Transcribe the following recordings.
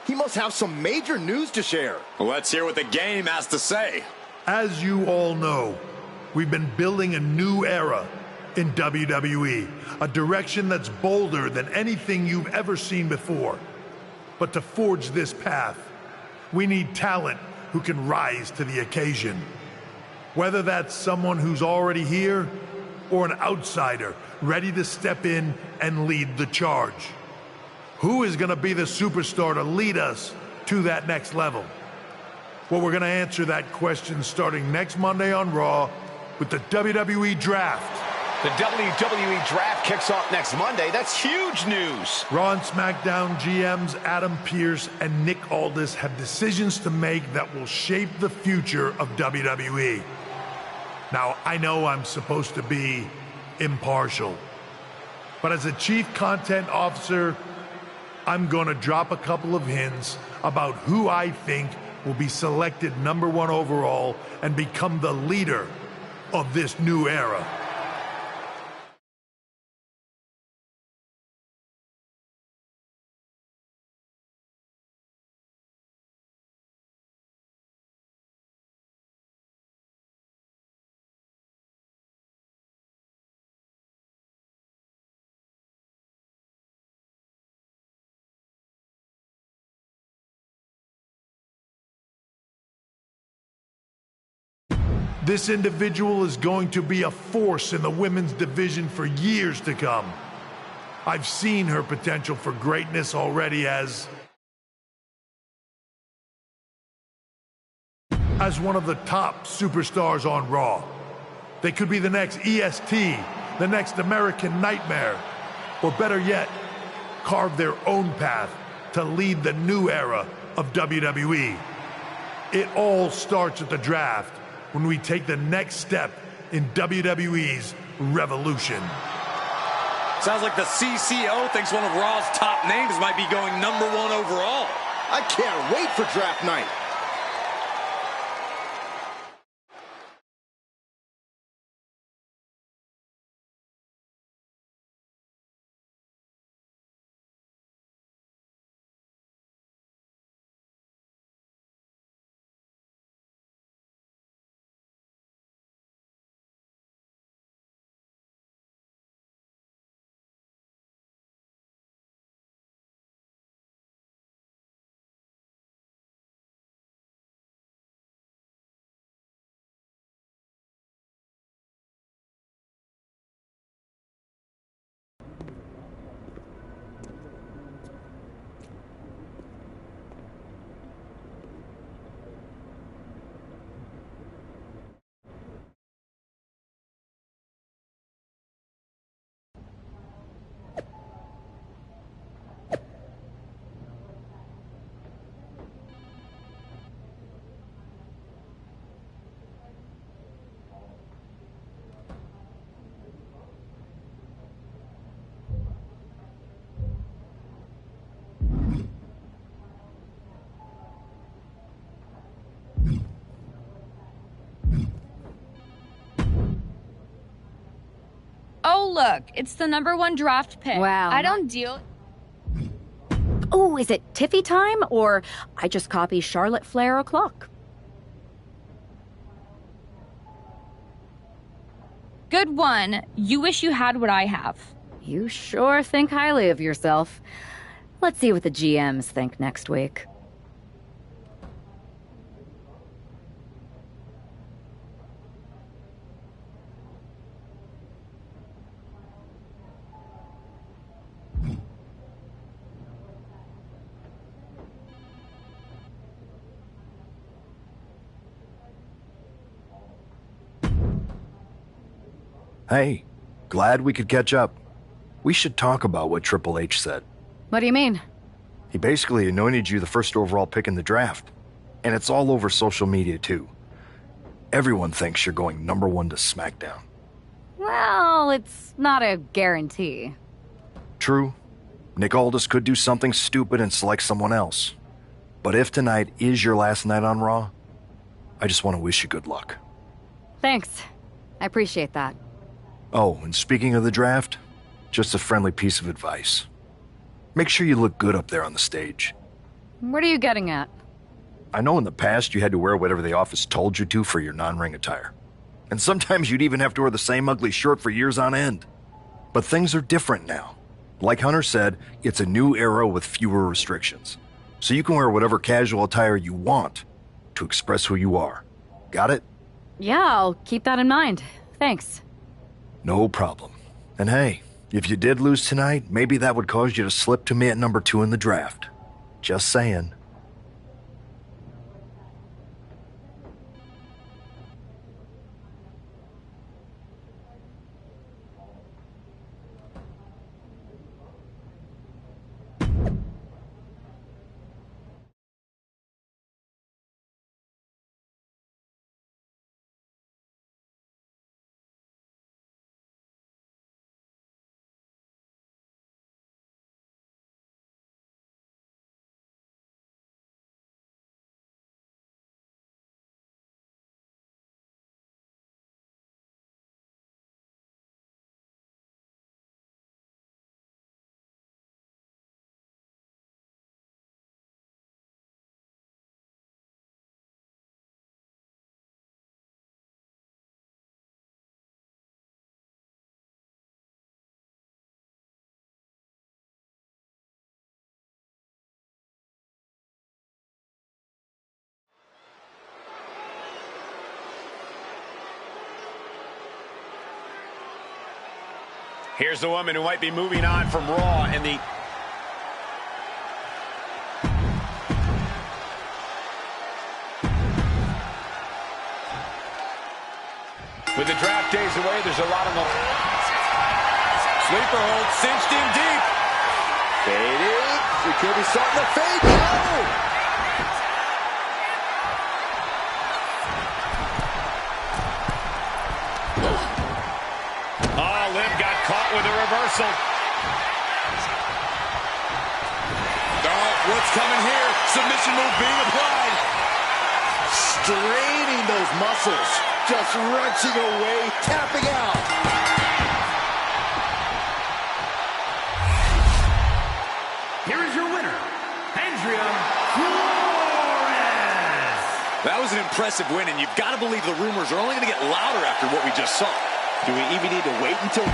He must have some major news to share. Let's hear what the game has to say. As you all know, we've been building a new era in WWE, a direction that's bolder than anything you've ever seen before. But to forge this path, we need talent who can rise to the occasion. Whether that's someone who's already here, or an outsider ready to step in and lead the charge. Who is going to be the superstar to lead us to that next level? Well, we're going to answer that question starting next Monday on Raw with the WWE Draft. The WWE Draft kicks off next Monday. That's huge news. Raw and SmackDown GMs Adam Pearce and Nick Aldis have decisions to make that will shape the future of WWE. Now, I know I'm supposed to be impartial, but as a chief content officer, I'm going to drop a couple of hints about who I think will be selected #1 overall and become the leader of this new era. This individual is going to be a force in the women's division for years to come. I've seen her potential for greatness already as one of the top superstars on Raw. They could be the next EST, the next American Nightmare, or better yet, carve their own path to lead the new era of WWE. It all starts at the draft, when we take the next step in WWE's revolution. Sounds like the CCO thinks one of Raw's top names might be going #1 overall. I can't wait for draft night. Oh, look, it's the #1 draft pick. Wow. I don't deal... Oh, is it Tiffy time? Or I just copy Charlotte Flair o'clock? Good one. You wish you had what I have. You sure think highly of yourself. Let's see what the GMs think next week. Hey, glad we could catch up. We should talk about what Triple H said. What do you mean? He basically anointed you the first overall pick in the draft. And it's all over social media, too. Everyone thinks you're going #1 to SmackDown. Well, it's not a guarantee. True. Nick Aldis could do something stupid and select someone else. But if tonight is your last night on Raw, I just want to wish you good luck. Thanks. I appreciate that. Oh, and speaking of the draft, just a friendly piece of advice. Make sure you look good up there on the stage. What are you getting at? I know in the past you had to wear whatever the office told you to for your non-ring attire. And sometimes you'd even have to wear the same ugly shirt for years on end. But things are different now. Like Hunter said, it's a new era with fewer restrictions. So you can wear whatever casual attire you want to express who you are. Got it? Yeah, I'll keep that in mind. Thanks. No problem. And hey, if you did lose tonight, maybe that would cause you to slip to me at number 2 in the draft. Just saying. Here's the woman who might be moving on from Raw in the... With the draft days away, there's a lot of... Sleeper hold, cinched in deep. Faded. We could be starting to fade. No! Oh, Liv got caught with a reversal. Oh, what's coming here? Submission move being applied. Straining those muscles. Just wrenching away, tapping out. Here is your winner, Andrea Flores. That was an impressive win, and you've got to believe the rumors are only going to get louder after what we just saw. Do we even need to wait until...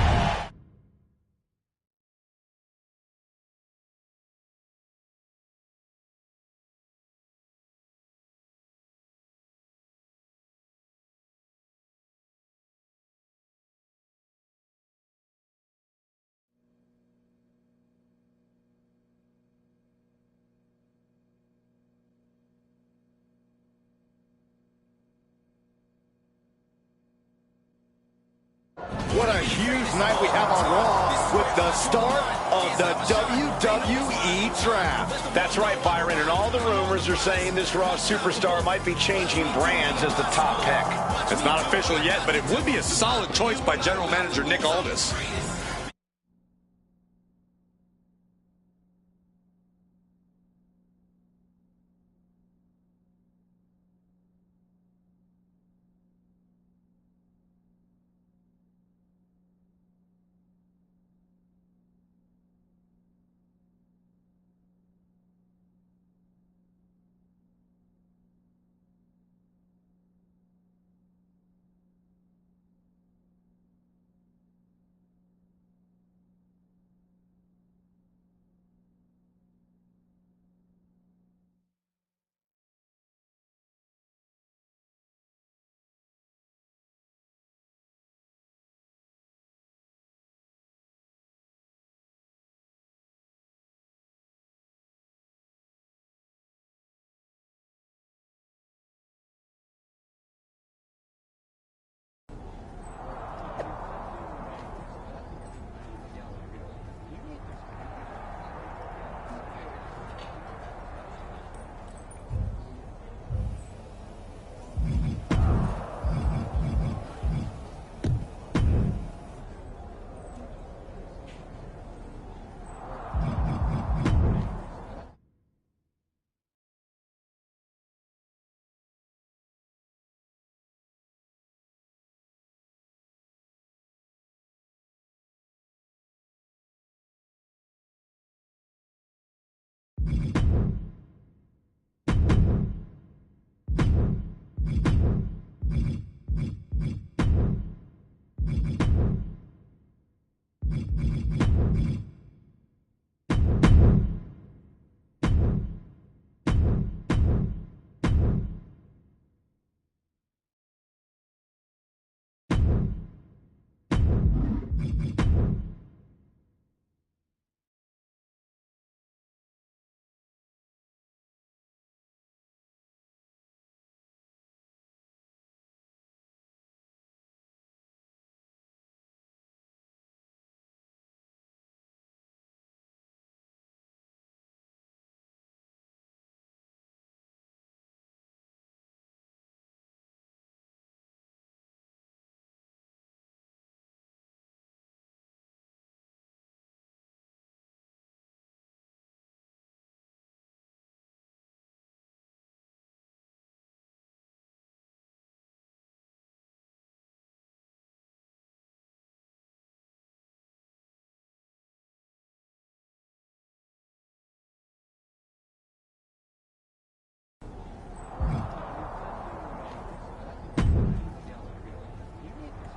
What a huge night we have on Raw with the start of the WWE Draft. That's right, Byron, and all the rumors are saying this Raw superstar might be changing brands as the top pick. It's not official yet, but it would be a solid choice by General Manager Nick Aldis.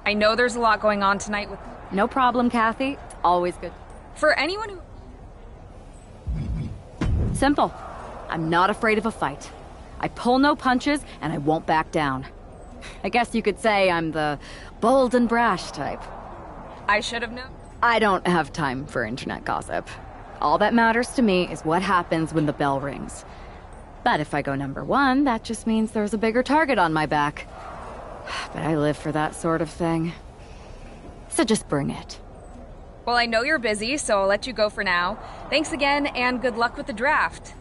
I know there's a lot going on tonight with... No problem, Kathy. It's always good. For anyone who... Simple. I'm not afraid of a fight. I pull no punches, and I won't back down. I guess you could say I'm the bold and brash type. I should have known. I don't have time for internet gossip. All that matters to me is what happens when the bell rings. But if I go #1, that just means there's a bigger target on my back. But I live for that sort of thing. So just bring it. Well, I know you're busy, so I'll let you go for now. Thanks again, and good luck with the draft.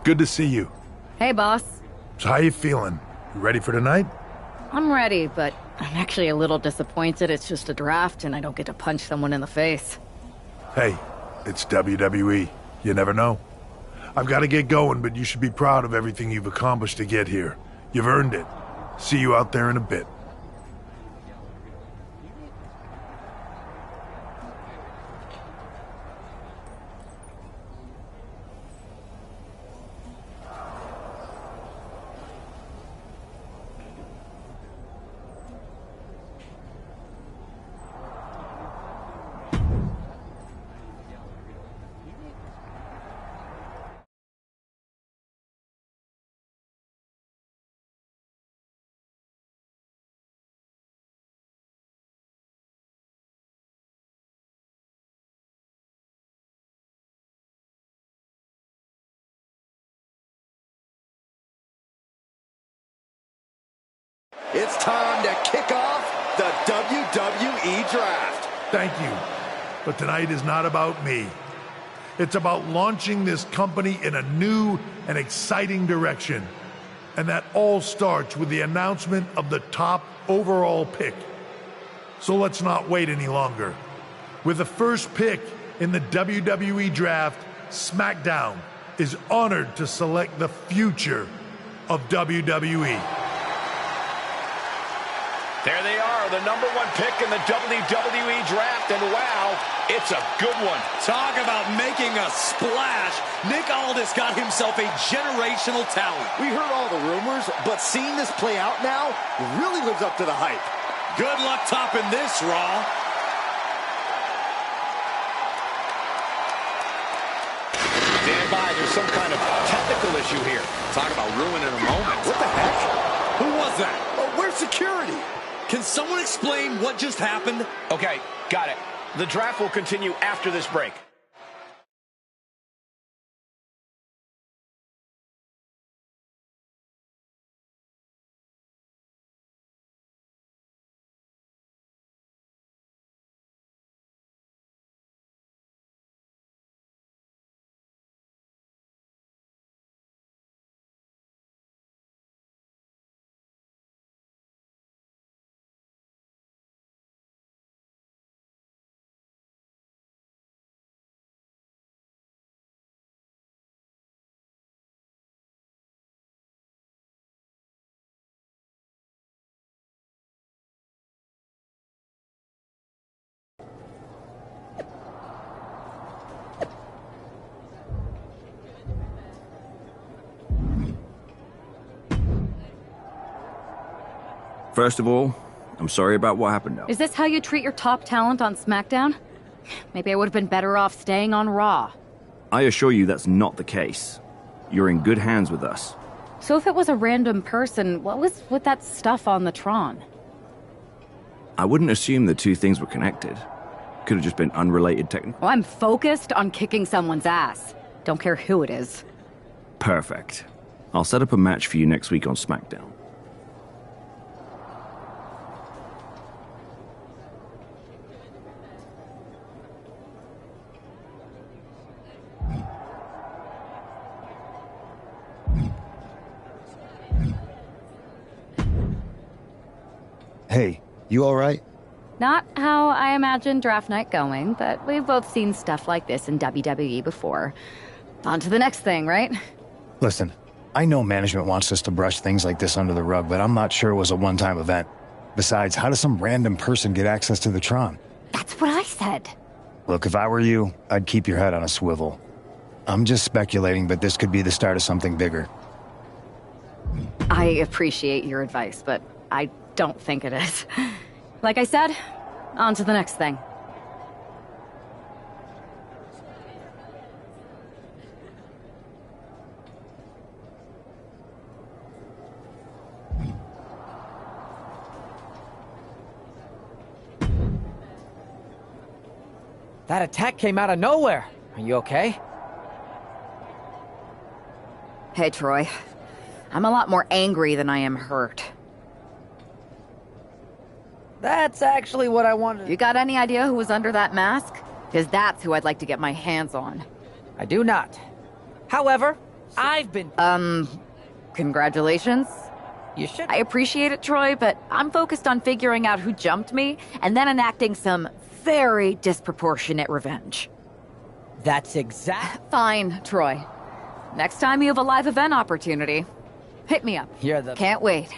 Good to see you. Hey, boss. So how you feeling? You ready for tonight? I'm ready, but I'm actually a little disappointed it's just a draft and I don't get to punch someone in the face. Hey, it's WWE. You never know. I've got to get going, but you should be proud of everything you've accomplished to get here. You've earned it. See you out there in a bit. It's time to kick off the WWE Draft. Thank you. But tonight is not about me. It's about launching this company in a new and exciting direction. And that all starts with the announcement of the top overall pick. So let's not wait any longer. With the first pick in the WWE Draft, SmackDown is honored to select the future of WWE. There they are, the #1 pick in the WWE Draft, and wow, it's a good one. Talk about making a splash. Nick Aldis got himself a generational talent. We heard all the rumors, but seeing this play out now really lives up to the hype. Good luck topping this, Raw. Stand by, there's some kind of technical issue here. Talk about ruining a moment. What the heck? Who was that? Oh, where's security? Can someone explain what just happened? Okay, got it. The draft will continue after this break. First of all, I'm sorry about what happened now. Is this how you treat your top talent on SmackDown? Maybe I would have been better off staying on Raw. I assure you that's not the case. You're in good hands with us. So if it was a random person, what was with that stuff on the Tron? I wouldn't assume the two things were connected. Could have just been unrelated technical. Well, I'm focused on kicking someone's ass. Don't care who it is. Perfect. I'll set up a match for you next week on SmackDown. Hey, you all right? Not how I imagined draft night going, but we've both seen stuff like this in WWE before. On to the next thing, right? Listen, I know management wants us to brush things like this under the rug, but I'm not sure it was a one-time event. Besides, how does some random person get access to the Tron? That's what I said. Look, if I were you, I'd keep your head on a swivel. I'm just speculating, but this could be the start of something bigger. I appreciate your advice, but I don't think it is. Like I said, on to the next thing. That attack came out of nowhere. Are you okay? Hey, Troy. I'm a lot more angry than I am hurt. That's actually what I wanted. You got any idea who was under that mask? Because that's who I'd like to get my hands on. I do not. However, I've been... Congratulations. You should... I appreciate it, Troy, but I'm focused on figuring out who jumped me and then enacting some very disproportionate revenge. That's exact... Fine, Troy. Next time you have a live event opportunity, hit me up. You're the... Can't wait.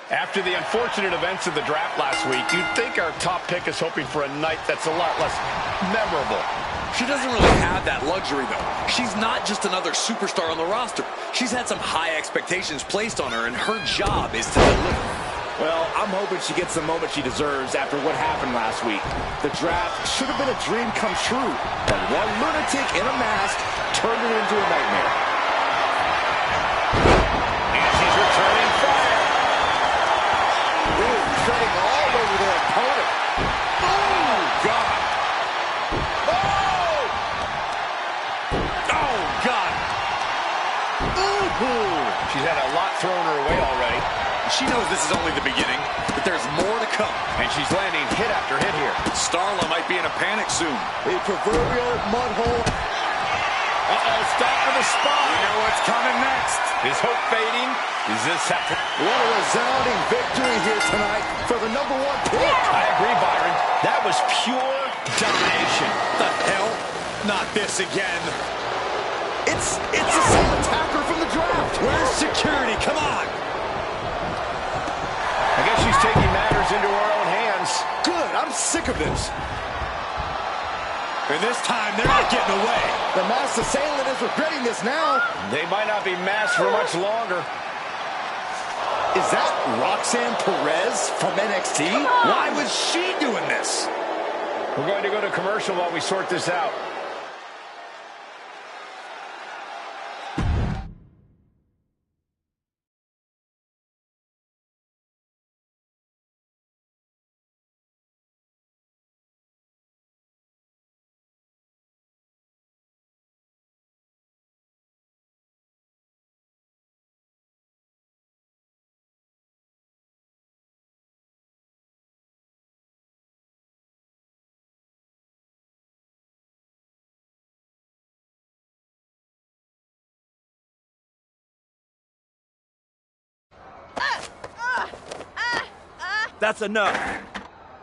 After the unfortunate events of the draft last week, you'd think our top pick is hoping for a night that's a lot less memorable. She doesn't really have that luxury, though. She's not just another superstar on the roster. She's had some high expectations placed on her, and her job is to deliver. Well, I'm hoping she gets the moment she deserves after what happened last week. The draft should have been a dream come true, but one lunatic in a mask turned it into a nightmare. And she's returning fire. Treading all over their opponent. Oh, God. Oh! Oh, God. Ooh. She's had a lot thrown her way already. She knows this is only the beginning, but there's more to come. And she's landing hit after hit here. Starla might be in a panic soon. A proverbial mud hole. Uh-oh, stop for the spot. You know what's coming next. Is hope fading? Is this happening? What a resounding victory here tonight for the #1 pick. I agree, Byron. That was pure domination. The hell? Not this again. It's the same attacker from the draft. Where's security? Come on. I guess she's taking matters into her own hands. Good. I'm sick of this. And this time, they're not getting away. The masked assailant is regretting this now. They might not be masked for much longer. Is that Roxanne Perez from NXT? Why was she doing this? We're going to go to commercial while we sort this out. That's enough.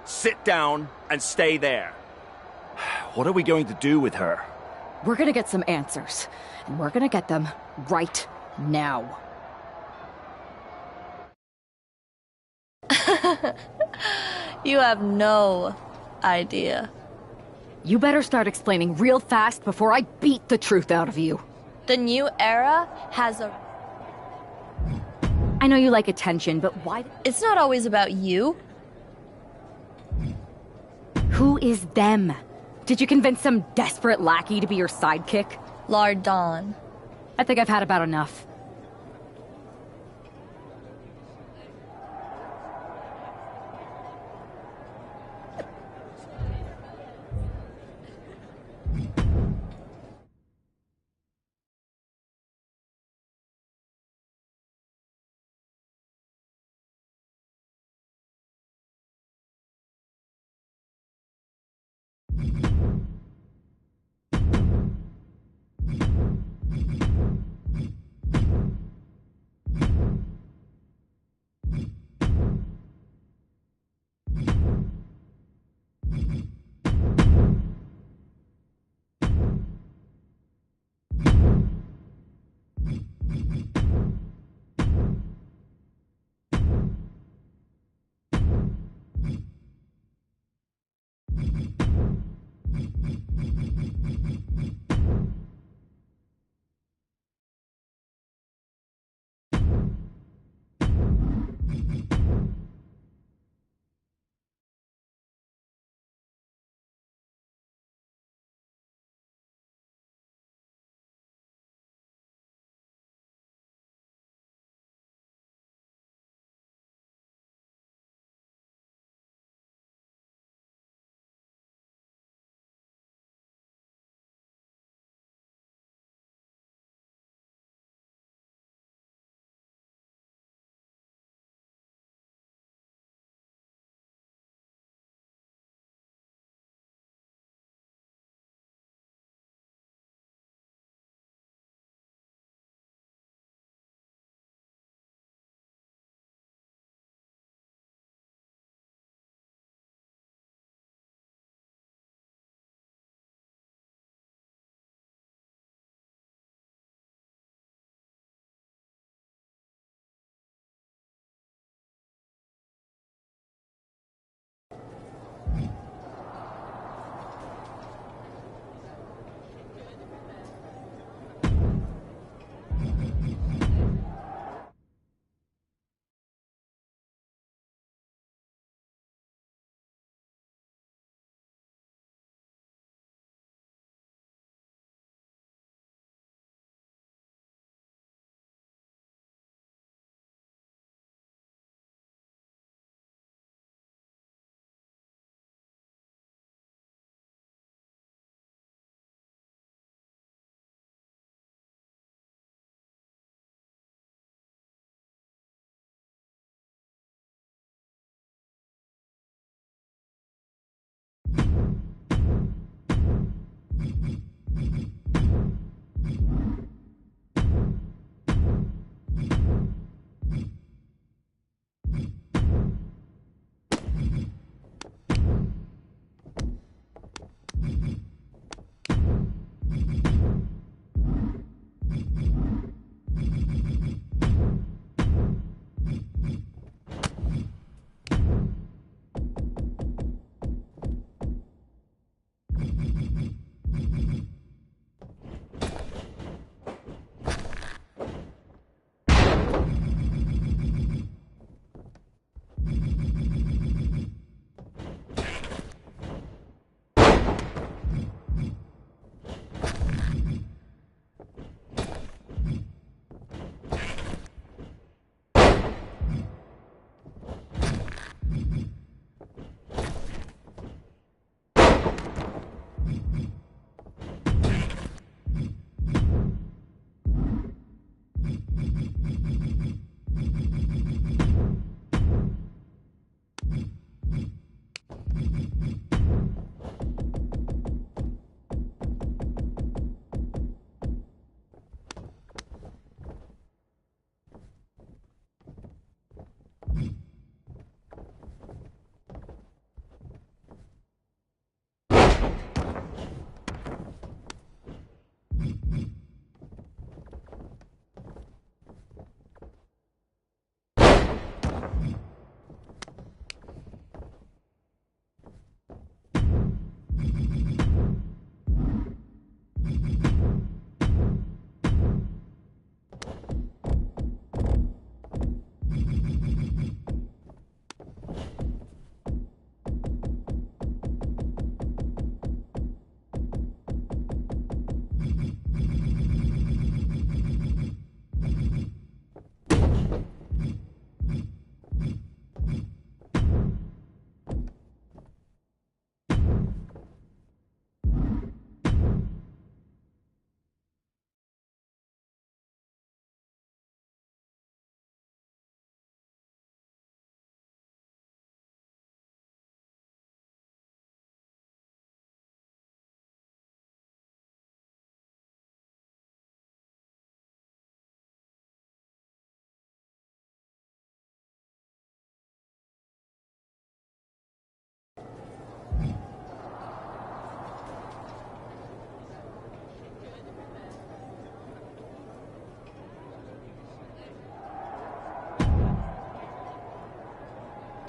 Sit down and stay there. What are we going to do with her? We're gonna get some answers, and we're gonna get them right now. You have no idea. You better start explaining real fast before I beat the truth out of you. The new era has a... I know you like attention, but why... It's not always about you. Who is them? Did you convince some desperate lackey to be your sidekick? Lardon. I think I've had about enough.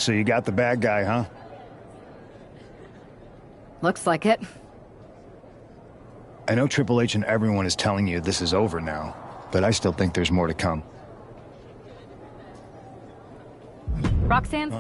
So you got the bad guy, huh? Looks like it. I know Triple H and everyone is telling you this is over now, but I still think there's more to come. Roxanne's...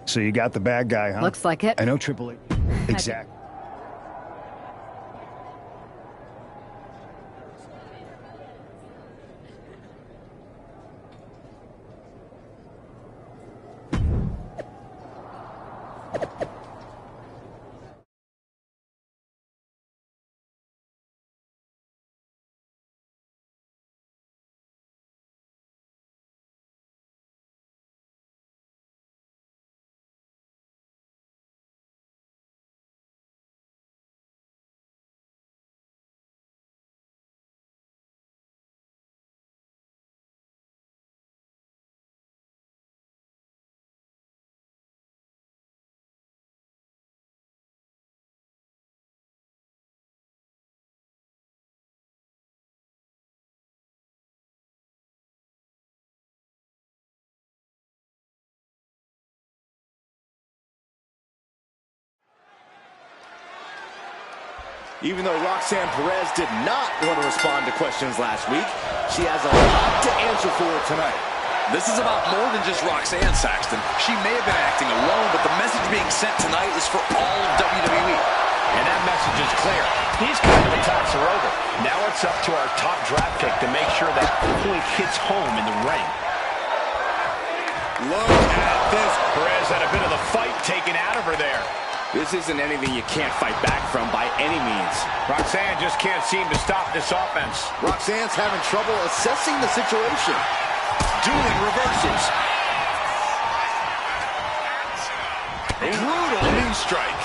So you got the bad guy, huh? Looks like it. I know Triple H. Exactly. Even though Roxanne Perez did not want to respond to questions last week, she has a lot to answer for tonight. This is about more than just Roxanne, Saxton. She may have been acting alone, but the message being sent tonight is for all of WWE. And that message is clear. These kind of attacks are over. Now it's up to our top draft pick to make sure that point hits home in the ring. Look at this. Perez had a bit of the fight taken out of her there. This isn't anything you can't fight back from by any means. Roxanne just can't seem to stop this offense. Roxanne's having trouble assessing the situation. Dueling reversals. Brutal knee strike.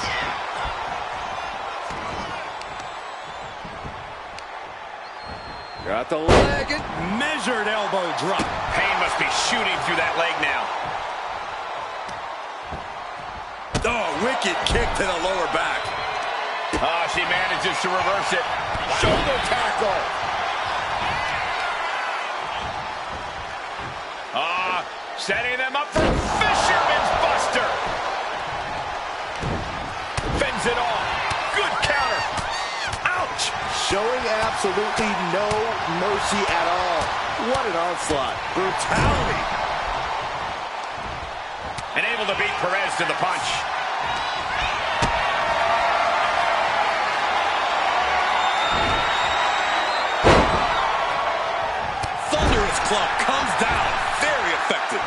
Got the leg. Measured elbow drop. Pain must be shooting through that leg now. Oh, wicked kick to the lower back. Oh, she manages to reverse it. Shoulder tackle. Setting them up for Fisherman's Buster. Fends it off. Good counter. Ouch. Showing absolutely no mercy at all. What an onslaught. Brutality. And able to beat Perez to the punch. club comes down. Very effective.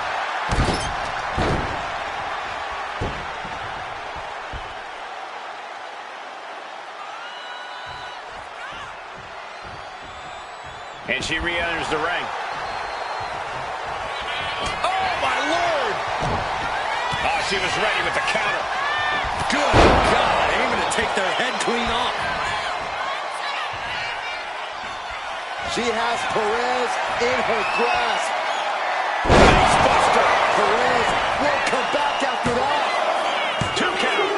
And she re-enters the ring. Oh, my Lord! Oh, she was ready with the counter. Good God, aiming to take their head clean off. She has Perez in her grasp. Facebuster. Perez will come back after that. 2 count.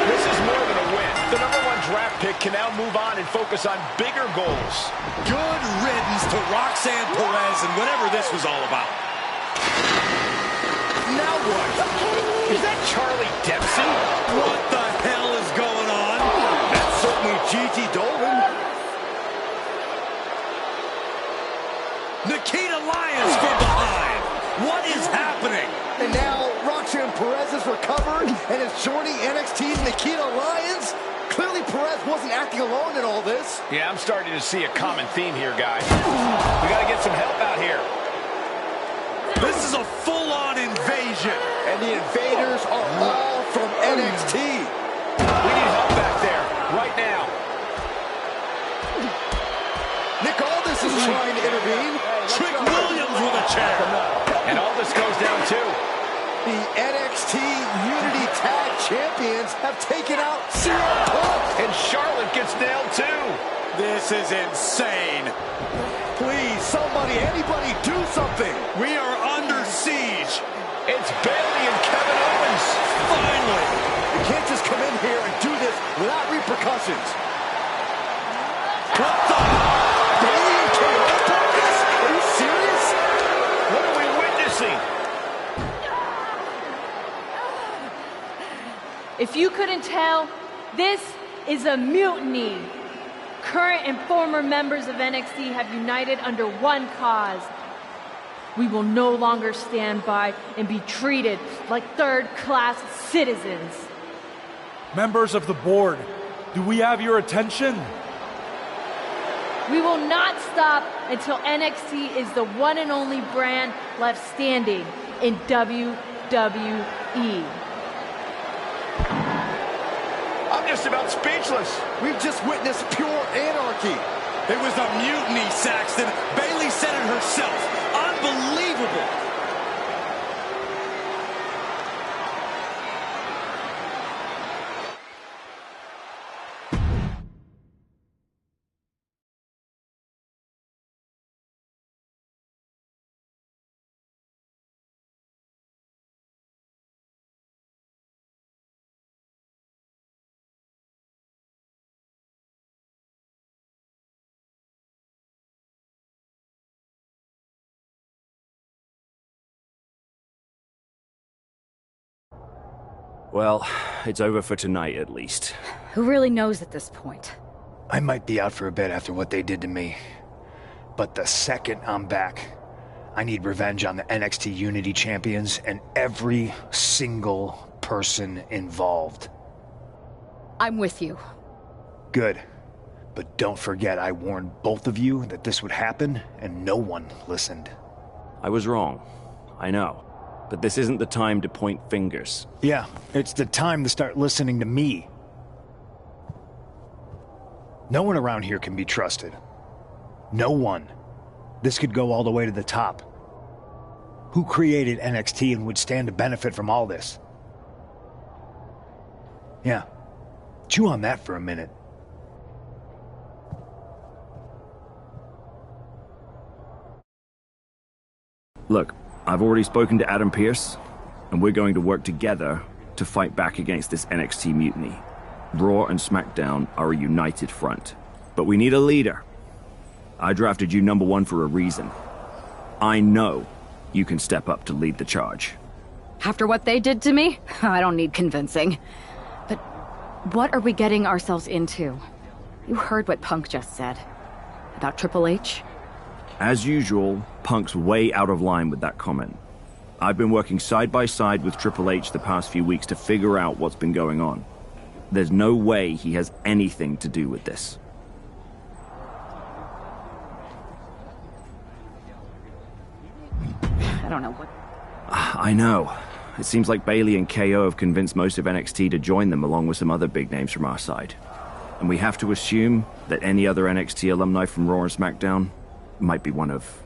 This is more than a win. The #1 draft pick can now move on and focus on bigger goals. Good riddance to Roxanne Perez and whatever this was all about. Now what? Is that Charlie Dempsey? What the hell is going on? That's certainly Gigi Dolan. Nikita Lyons from behind. What is happening? And now Roxanne Perez is recovered and is joining NXT's Nikita Lyons. Clearly Perez wasn't acting alone in all this. Yeah, I'm starting to see a common theme here, guys. We got to get some help out here. This is a full-on invasion. And the invaders are all from NXT. We need help back there, right now. Nick Aldis is trying to intervene. Trick Williams with a chair. And Aldis goes down too. The NXT Unity Tag Champions have taken out CM Punk. And Charlotte gets nailed too. This is insane. Please, somebody, anybody, do something. We are under siege. It's Bayley and Kevin Owens. Finally. You can't just come in here and do this without repercussions. What the? Bayley and KO about this? Are you serious? What are we witnessing? If you couldn't tell, this is a mutiny. Current and former members of NXT have united under one cause. We will no longer stand by and be treated like third-class citizens. Members of the board, do we have your attention? We will not stop until NXT is the one and only brand left standing in WWE. I'm just about speechless. We've just witnessed pure anarchy. It was a mutiny, Saxton. Bayley said it herself. Unbelievable. Well, it's over for tonight at least. Who really knows at this point? I might be out for a bit after what they did to me. But the second I'm back, I need revenge on the NXT Unity Champions and every single person involved. I'm with you. Good. But don't forget I warned both of you that this would happen, and no one listened. I was wrong. I know. But this isn't the time to point fingers. Yeah, it's the time to start listening to me. No one around here can be trusted. No one. This could go all the way to the top. Who created NXT and would stand to benefit from all this? Yeah. Chew on that for a minute. Look, I've already spoken to Adam Pearce, and we're going to work together to fight back against this NXT mutiny. Raw and SmackDown are a united front. But we need a leader. I drafted you #1 for a reason. I know you can step up to lead the charge. After what they did to me, I don't need convincing. But what are we getting ourselves into? You heard what Punk just said. About Triple H? As usual, Punk's way out of line with that comment. I've been working side by side with Triple H the past few weeks to figure out what's been going on. There's no way he has anything to do with this. I don't know what... I know. It seems like Bailey and KO have convinced most of NXT to join them along with some other big names from our side. And we have to assume that any other NXT alumni from Raw and SmackDown might be one of...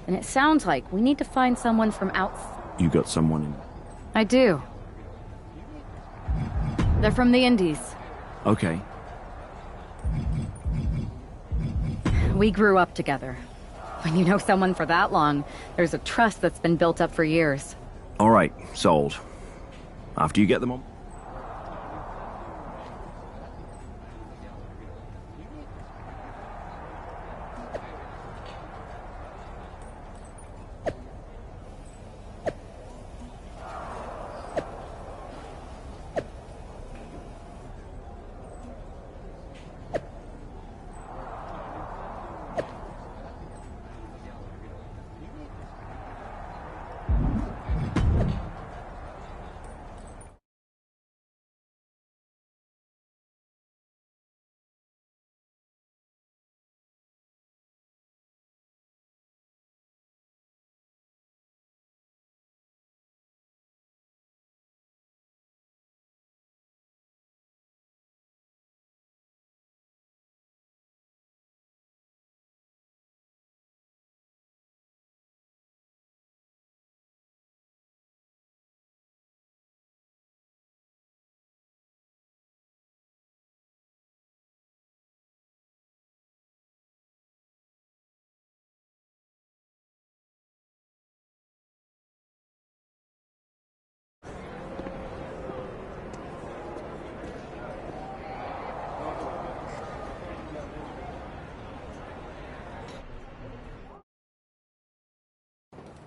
And it sounds like we need to find someone from outside. You got someone in... I do. They're from the Indies. Okay. We grew up together. When you know someone for that long, there's a trust that's been built up for years. All right, sold. After you get them on...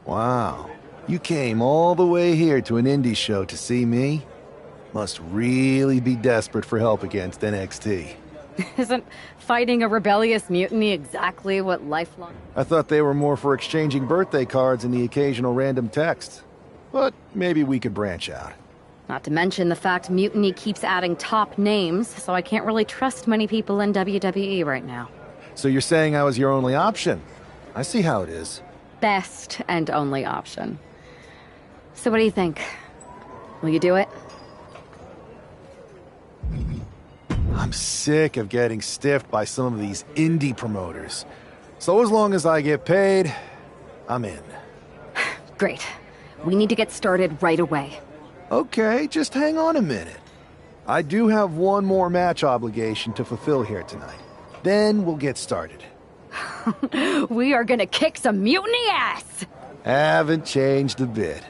Wow. You came all the way here to an indie show to see me? Must really be desperate for help against NXT. Isn't fighting a rebellious mutiny exactly what lifelong... I thought they were more for exchanging birthday cards and the occasional random text. But maybe we could branch out. Not to mention the fact Mutiny keeps adding top names, so I can't really trust many people in WWE right now. So you're saying I was your only option? I see how it is. Best and only option. So what do you think? Will you do it? I'm sick of getting stiffed by some of these indie promoters. So as long as I get paid, I'm in. Great. We need to get started right away. Okay, just hang on a minute. I do have one more match obligation to fulfill here tonight. Then we'll get started. We are gonna kick some mutiny ass! Haven't changed a bit.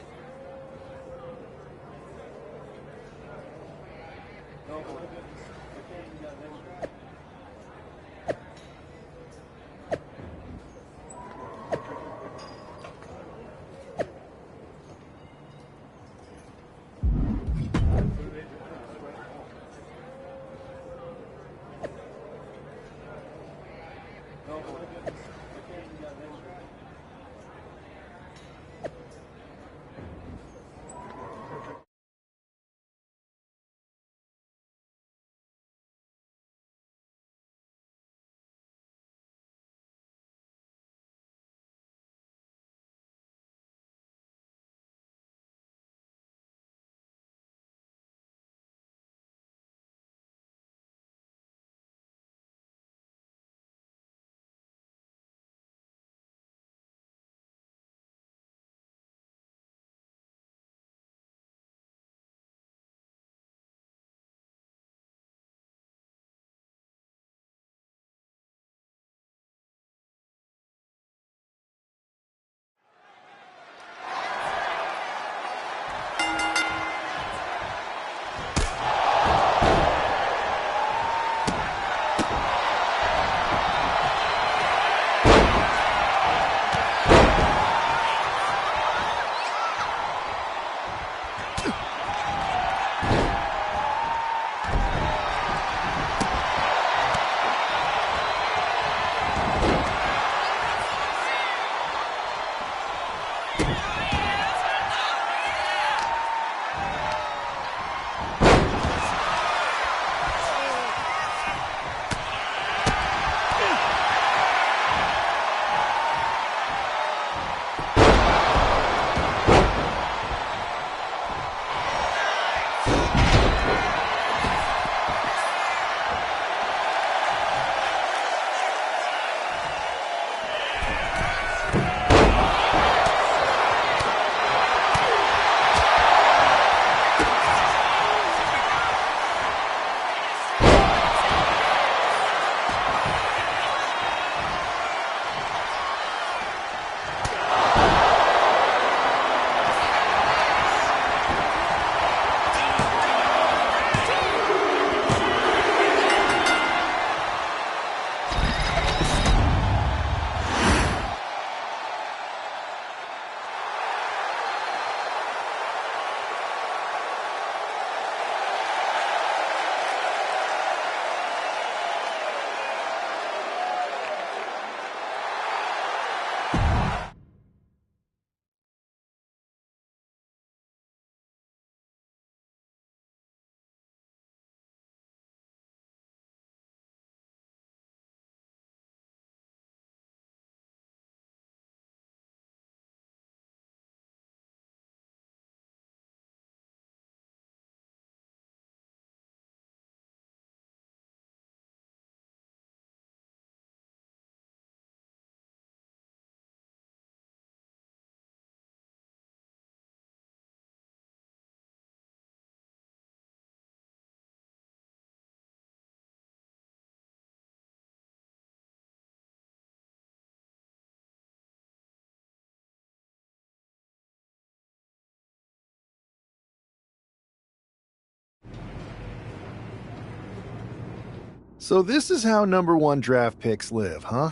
So this is how #1 draft picks live, huh?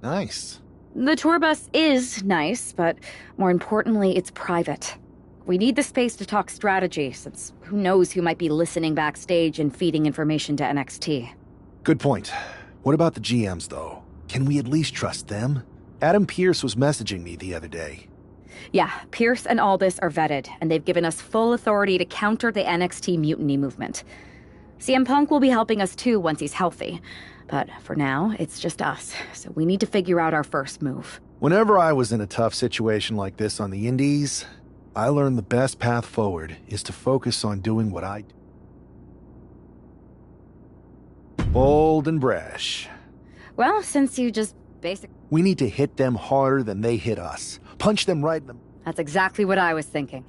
Nice. The tour bus is nice, but more importantly, it's private. We need the space to talk strategy, since who knows who might be listening backstage and feeding information to NXT. Good point. What about the GMs, though? Can we at least trust them? Adam Pearce was messaging me the other day. Yeah, Pierce and Aldis are vetted, and they've given us full authority to counter the NXT mutiny movement. CM Punk will be helping us too once he's healthy. But for now, it's just us, so we need to figure out our first move. Whenever I was in a tough situation like this on the Indies, I learned the best path forward is to focus on doing what I do. Bold and brash. Well, since you just We need to hit them harder than they hit us. Punch them right in the... That's exactly what I was thinking.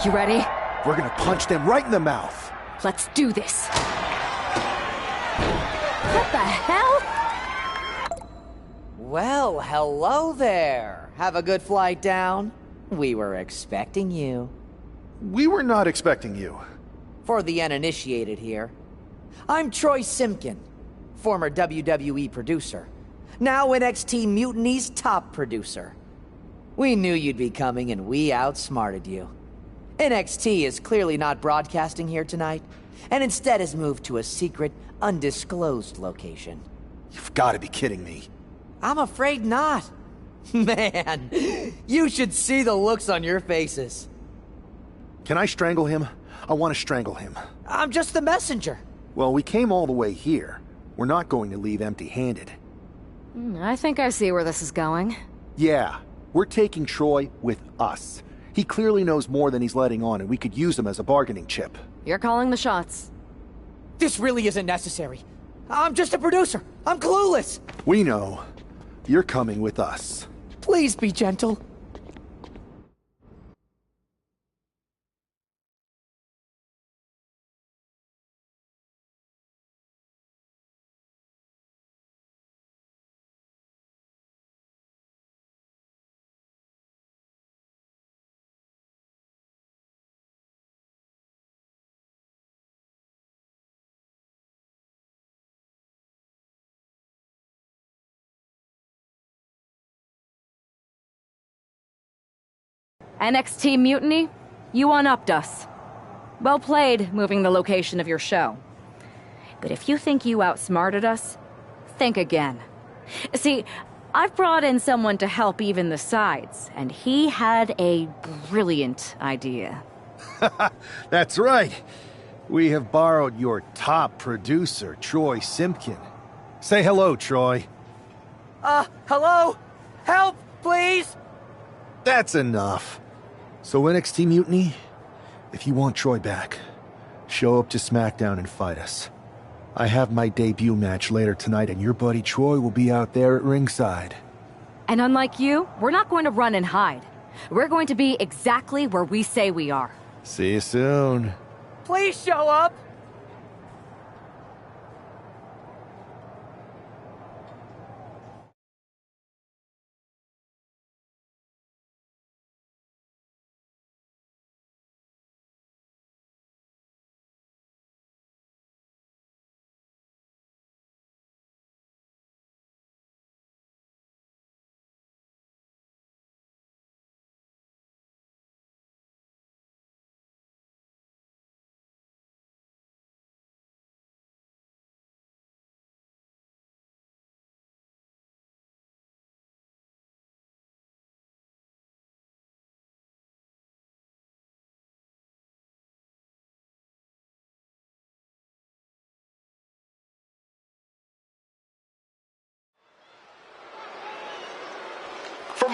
You ready? We're gonna punch them right in the mouth. Let's do this. What the hell? Well, hello there. Have a good flight down. We were expecting you. We were not expecting you. For the uninitiated here, I'm Troy Simpkin, former WWE producer, now NXT Mutiny's top producer. We knew you'd be coming and we outsmarted you. NXT is clearly not broadcasting here tonight, and instead has moved to a secret, undisclosed location. You've got to be kidding me. I'm afraid not. Man, you should see the looks on your faces. Can I strangle him? I want to strangle him. I'm just the messenger. Well, we came all the way here. We're not going to leave empty-handed. I think I see where this is going. Yeah, we're taking Troy with us. He clearly knows more than he's letting on, and we could use him as a bargaining chip. You're calling the shots. This really isn't necessary. I'm just a producer. I'm clueless. We know. You're coming with us. Please be gentle. NXT Mutiny, you one-upped us. Well played, moving the location of your show. But if you think you outsmarted us, think again. See, I've brought in someone to help even the sides, and he had a brilliant idea. That's right. We have borrowed your top producer, Troy Simpkin. Say hello, Troy. Hello? Help, please? That's enough. So NXT Mutiny, if you want Troy back, show up to SmackDown and fight us. I have my debut match later tonight, and your buddy Troy will be out there at ringside. And unlike you, we're not going to run and hide. We're going to be exactly where we say we are. See you soon. Please show up.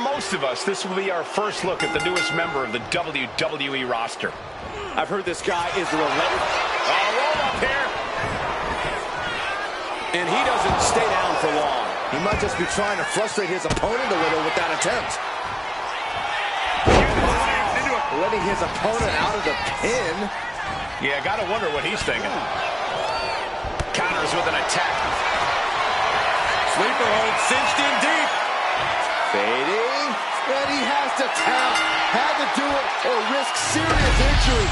most of us, this will be our first look at the newest member of the WWE roster. I've heard this guy is the relentless. Roll up here. And he doesn't stay down for long. He might just be trying to frustrate his opponent a little with that attempt. Letting his opponent out of the pin. Yeah, gotta wonder what he's thinking. Counters with an attack. Sleeper hold cinched in deep. Fading. And he has to tap. Had to do it or risk serious injury.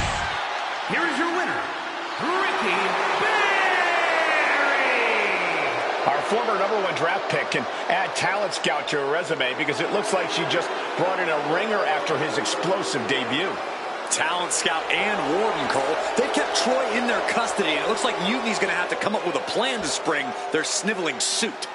Here is your winner, Ricky Our former #1 draft pick can add talent scout to her resume because it looks like she just brought in a ringer after his explosive debut. Talent scout and warden, Cole. They've kept Troy in their custody, and it looks like Mutiny's going to have to come up with a plan to spring their sniveling suit.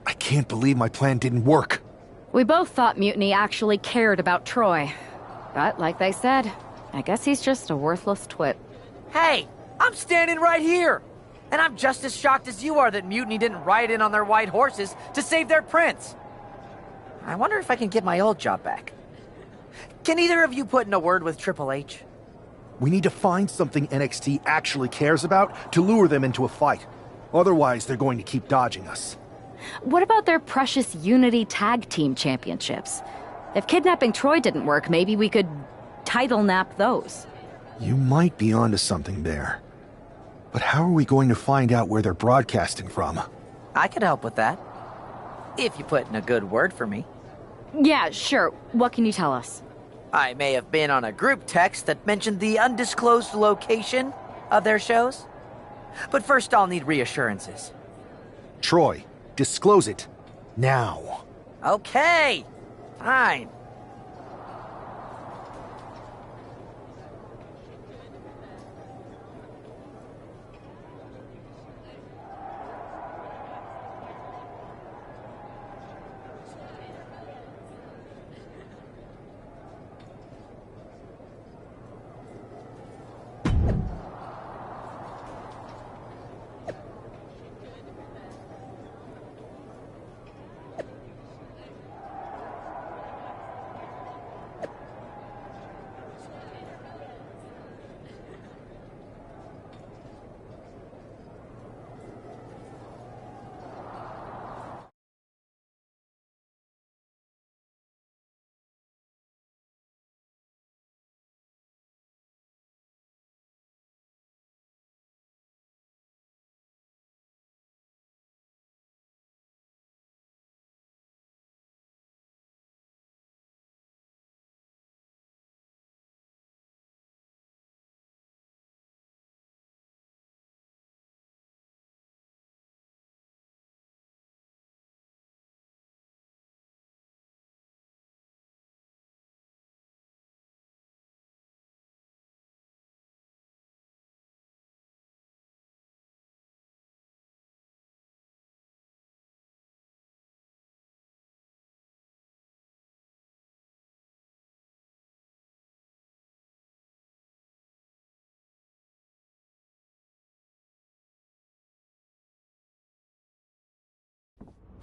I can't believe my plan didn't work. We both thought Mutiny actually cared about Troy. But like they said, I guess he's just a worthless twit. Hey, I'm standing right here. And I'm just as shocked as you are that Mutiny didn't ride in on their white horses to save their prince. I wonder if I can get my old job back. Can either of you put in a word with Triple H? We need to find something NXT actually cares about to lure them into a fight. Otherwise, they're going to keep dodging us. What about their precious Unity Tag Team Championships? If kidnapping Troy didn't work, maybe we could title nap those. You might be onto something there. But how are we going to find out where they're broadcasting from? I could help with that. If you put in a good word for me. Yeah, sure. What can you tell us? I may have been on a group text that mentioned the undisclosed location of their shows. But first I'll need reassurances. Troy, disclose it. Now. Okay. Fine.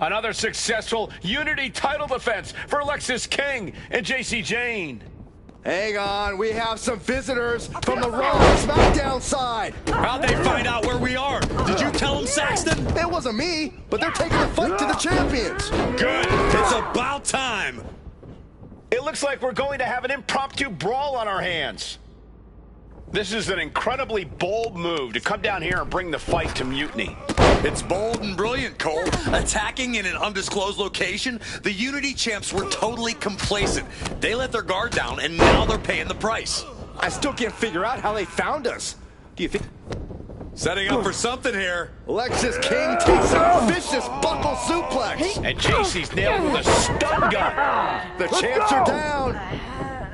Another successful Unity title defense for Alexis King and JC Jane. Hang on, we have some visitors from the Raw and SmackDown side. How'd they find out where we are? Did you tell them, Saxton? It wasn't me, but they're taking the fight to the champions. Good. It's about time. It looks like we're going to have an impromptu brawl on our hands. This is an incredibly bold move to come down here and bring the fight to Mutiny. It's bold and brilliant, Cole. Attacking in an undisclosed location, the Unity champs were totally complacent. They let their guard down, and now they're paying the price. I still can't figure out how they found us. Do you think... Setting up for something here. Lexis King takes a vicious buckle suplex. And JC's nailed with a stun gun. The champs are down.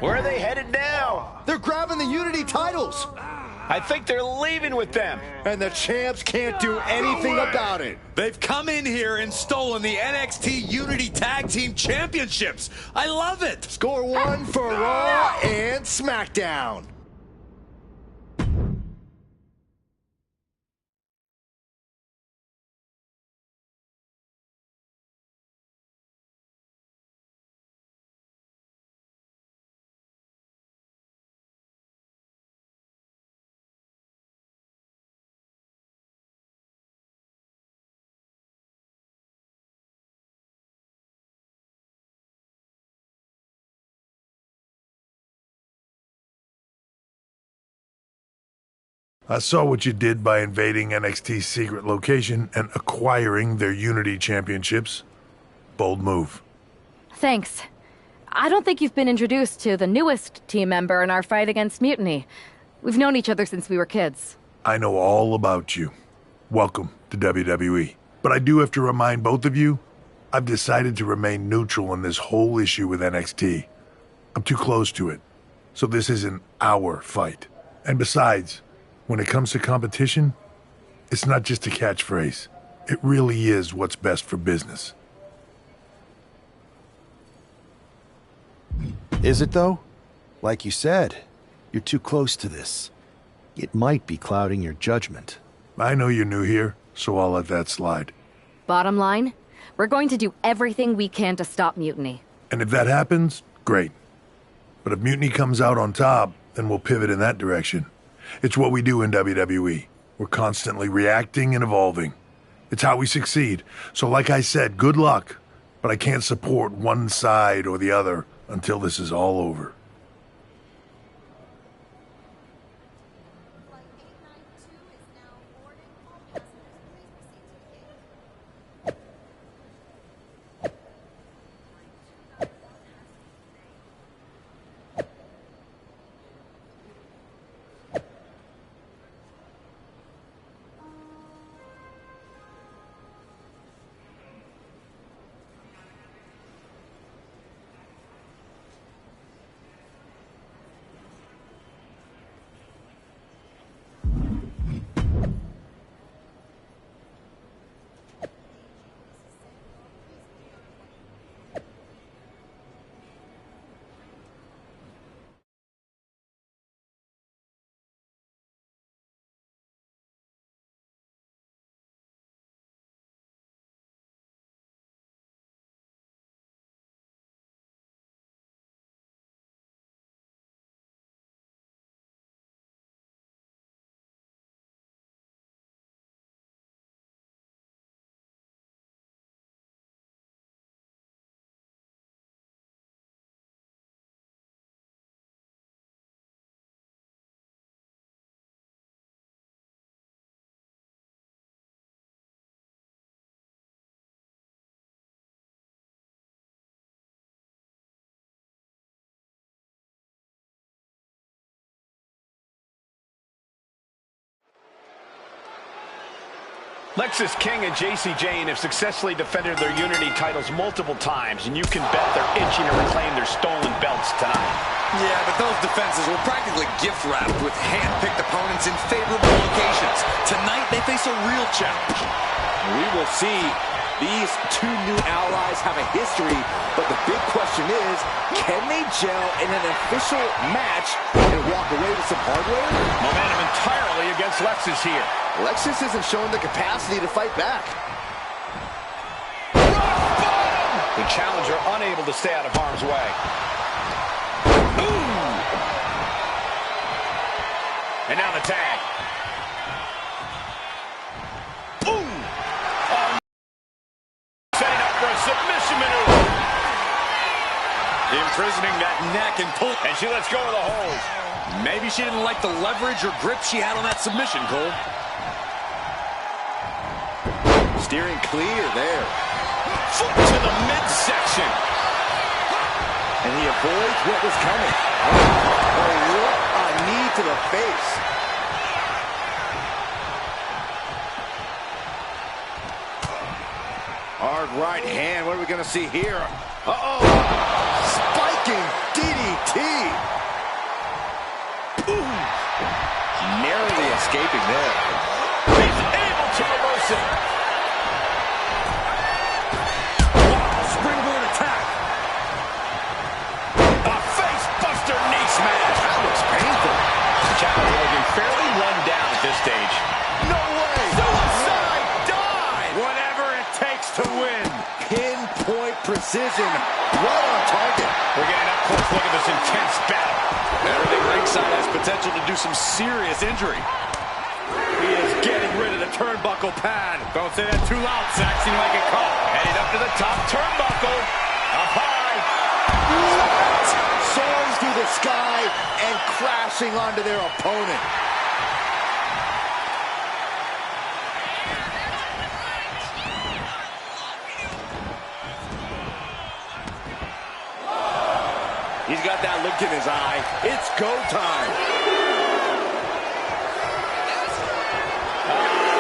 Where are they headed now? They're grabbing the Unity titles. I think they're leaving with them. And the champs can't do anything about it. They've come in here and stolen the NXT Unity Tag Team Championships. I love it. Score one for Raw and SmackDown. I saw what you did by invading NXT's secret location and acquiring their Unity championships. Bold move. Thanks. I don't think you've been introduced to the newest team member in our fight against Mutiny. We've known each other since we were kids. I know all about you. Welcome to WWE. But I do have to remind both of you, I've decided to remain neutral in this whole issue with NXT. I'm too close to it, so this isn't our fight. And besides, when it comes to competition, it's not just a catchphrase. It really is what's best for business. Is it, though? Like you said, you're too close to this. It might be clouding your judgment. I know you're new here, so I'll let that slide. Bottom line, we're going to do everything we can to stop Mutiny. And if that happens, great. But if Mutiny comes out on top, then we'll pivot in that direction. It's what we do in WWE. We're constantly reacting and evolving. It's how we succeed. So like I said, good luck. But I can't support one side or the other until this is all over. Lexis King and JC Jane have successfully defended their Unity titles multiple times, and you can bet they're itching to reclaim their stolen belts tonight. Yeah, but those defenses were practically gift-wrapped with hand-picked opponents in favorable locations. Tonight, they face a real challenge. We will see. These two new allies have a history, but the big question is, can they gel in an official match and walk away with some hardware? Momentum entirely against Lexis here. Lexis isn't showing the capacity to fight back. The challenger unable to stay out of harm's way. Ooh. And now the tag. Boom. Setting up for a submission maneuver. Imprisoning that neck and pull. And she lets go of the hold. Maybe she didn't like the leverage or grip she had on that submission, Cole. Steering clear there. Foot to the midsection. And he avoids what was coming. Oh, what a knee to the face. Hard right hand. What are we going to see here? Uh-oh. Spiking DDT. Ooh. Narrowly escaping there. He's able to reverse it. Wow, springboard attack. A face buster knee smash. That looks painful. The challenger looking fairly run down at this stage. No way. Suicide dive. Whatever it takes to win. Pinpoint precision. Right on target. We're getting up close. Look at this intense battle. Everything ringside has potential to do some serious injury. He is getting rid of the turnbuckle pad. Don't say that too loud, Saxon. You might get caught. Heading up to the top turnbuckle. Up high. Soars through the sky and crashing onto their opponent. He's got that look in his eye. It's go time.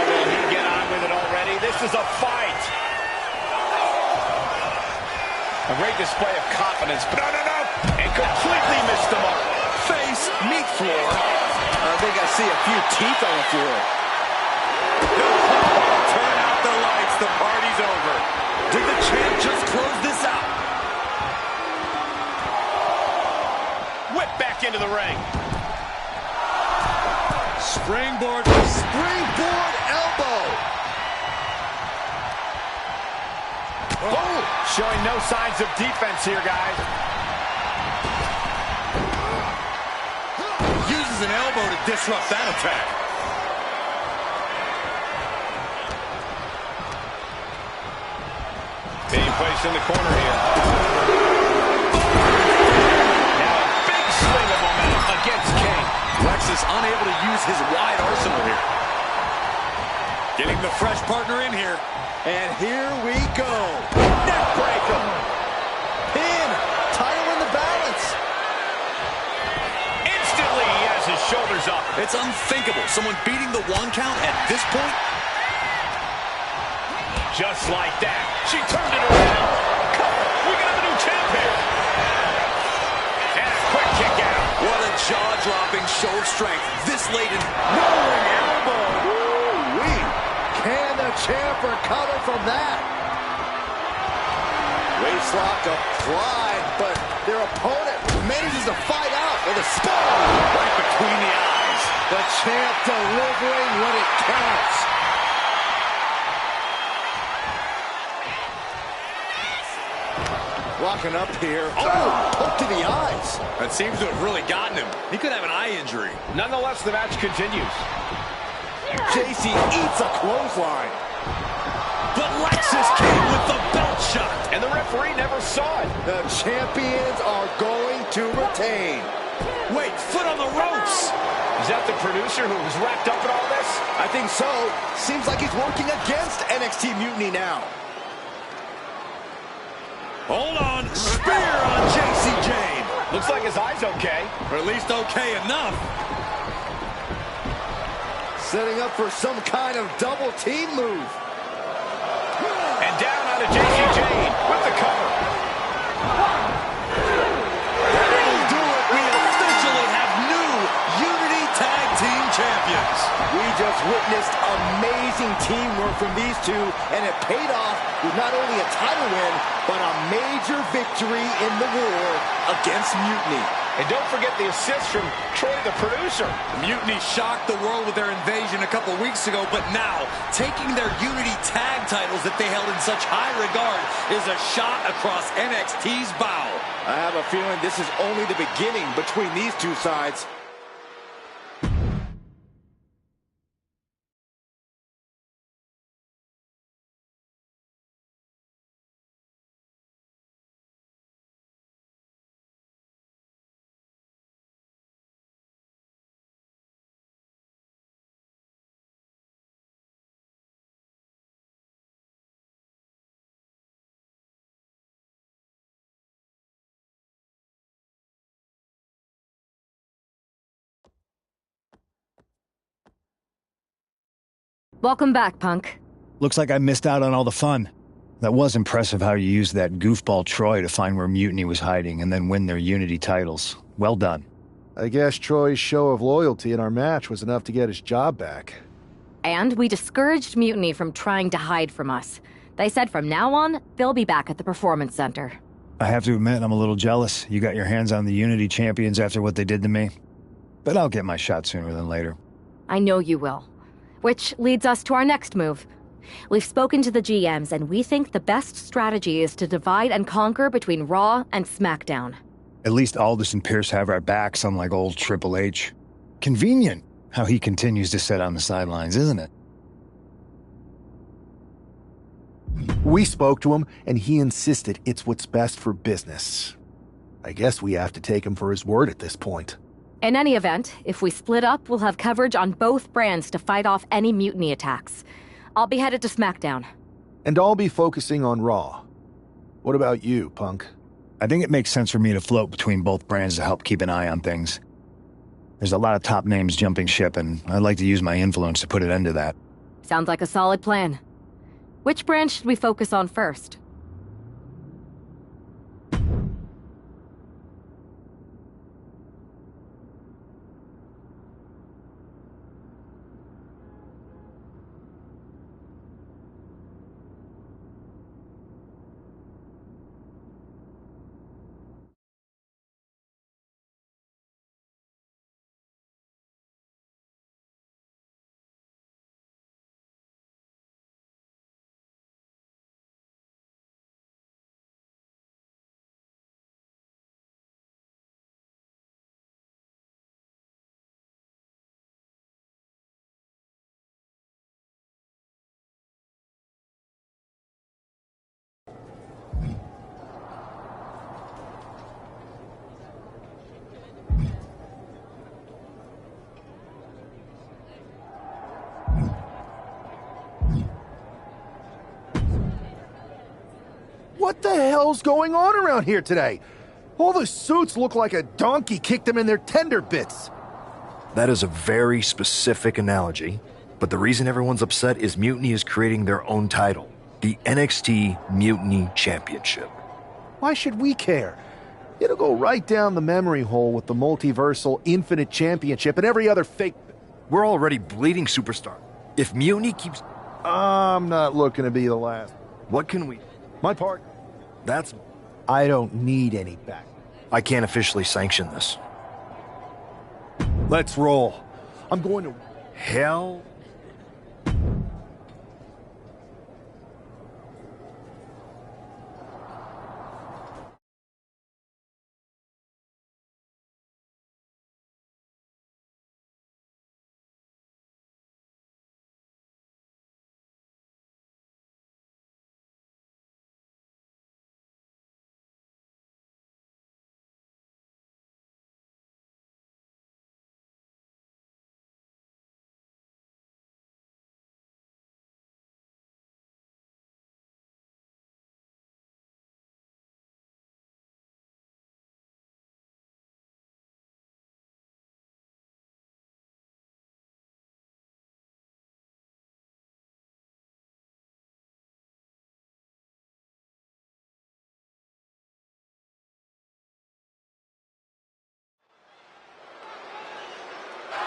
Will he get on with it already? This is a fight. A great display of confidence. No. And completely missed the mark. Face, meat floor. I think I see a few teeth on the floor. Turn out the lights. The party's over. Did the champ just close this out? Whip back into the ring. Springboard Elbow. Oh, showing no signs of defense here, guys. Uses an elbow to disrupt that attack. Being placed in the corner here. Now a big swing of momentum against King. Lexus unable to use his wide arsenal here. Getting the fresh partner in here. And here we go. Neck breaker. Pin. Title in the balance. Instantly he has his shoulders up. It's unthinkable. Someone beating the 1 count at this point. Just like that. She turned it around. Cover. We got a new champ here. And a quick kick out. What a jaw-dropping show of strength. This late in... Rolling elbow. Woo-wee. Can the champ recover from that? Waistlock applied, but their opponent manages to fight out with a spell right between the eyes. The champ delivering when it counts. Walking up here. Oh, hook to the eyes. That seems to have really gotten him. He could have an eye injury. Nonetheless, the match continues. JC eats a clothesline. But Lexus came with the belt shot. And the referee never saw it. The champions are going to retain. Wait, foot on the ropes. Is that the producer who was wrapped up in all this? I think so. Seems like he's working against NXT Mutiny now. Hold on. Spear on JC Jane. Looks like his eye's okay. Or at least okay enough. Setting up for some kind of double team move. And down onto JC Jane with the cover. That'll do it. We officially have new Unity Tag Team Champions. We just witnessed amazing teamwork from these two, and it paid off with not only a title win, but a major victory in the war against Mutiny. And don't forget the assist from Troy, the producer. The Mutiny shocked the world with their invasion a couple weeks ago, but now, taking their Unity tag titles that they held in such high regard is a shot across NXT's bow. I have a feeling this is only the beginning between these two sides. Welcome back, Punk. Looks like I missed out on all the fun. That was impressive how you used that goofball Troy to find where Mutiny was hiding and then win their Unity titles. Well done. I guess Troy's show of loyalty in our match was enough to get his job back. And we discouraged Mutiny from trying to hide from us. They said from now on, they'll be back at the Performance Center. I have to admit, I'm a little jealous. You got your hands on the Unity champions after what they did to me. But I'll get my shot sooner than later. I know you will. Which leads us to our next move. We've spoken to the GMs, and we think the best strategy is to divide and conquer between Raw and SmackDown. At least Aldous and Pierce have our backs, unlike old Triple H. Convenient how he continues to sit on the sidelines, isn't it? We spoke to him, and he insisted it's what's best for business. I guess we have to take him for his word at this point. In any event, if we split up, we'll have coverage on both brands to fight off any Mutiny attacks. I'll be headed to SmackDown. And I'll be focusing on Raw. What about you, Punk? I think it makes sense for me to float between both brands to help keep an eye on things. There's a lot of top names jumping ship, and I'd like to use my influence to put an end to that. Sounds like a solid plan. Which brand should we focus on first? What the hell's going on around here today? All the suits look like a donkey kicked them in their tender bits. That is a very specific analogy, but the reason everyone's upset is Mutiny is creating their own title, the NXT Mutiny Championship. Why should we care? It'll go right down the memory hole with the multiversal Infinite Championship and every other fake... We're already bleeding superstar. If Mutiny keeps... I'm not looking to be the last. What can we... My part. That's... I don't need any back. I can't officially sanction this. Let's roll. I'm going to... Hell...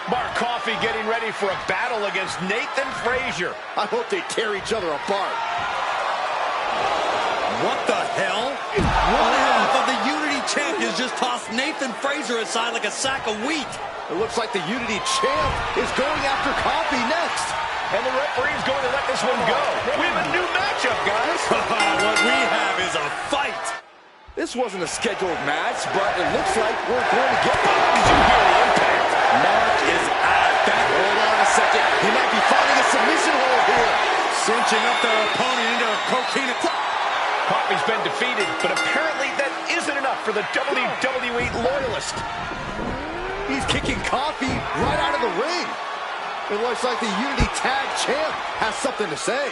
Mark Coffey getting ready for a battle against Nathan Frazier. I hope they tear each other apart. What the hell? One half of the Unity champions just tossed Nathan Frazier aside like a sack of wheat. It looks like the Unity champ is going after Coffey next. And the referee's going to let this one go. We have a new matchup, guys. What we have is a fight. This wasn't a scheduled match, but it looks like we're going to get one. Did you hear the impact? Mark is out. Hold on a second. He might be finding a submission hold here. Cinching up their opponent into a cocaine. Coffey's been defeated, but apparently that isn't enough for the WWE loyalist. He's kicking Coffey right out of the ring. It looks like the Unity Tag Champ has something to say.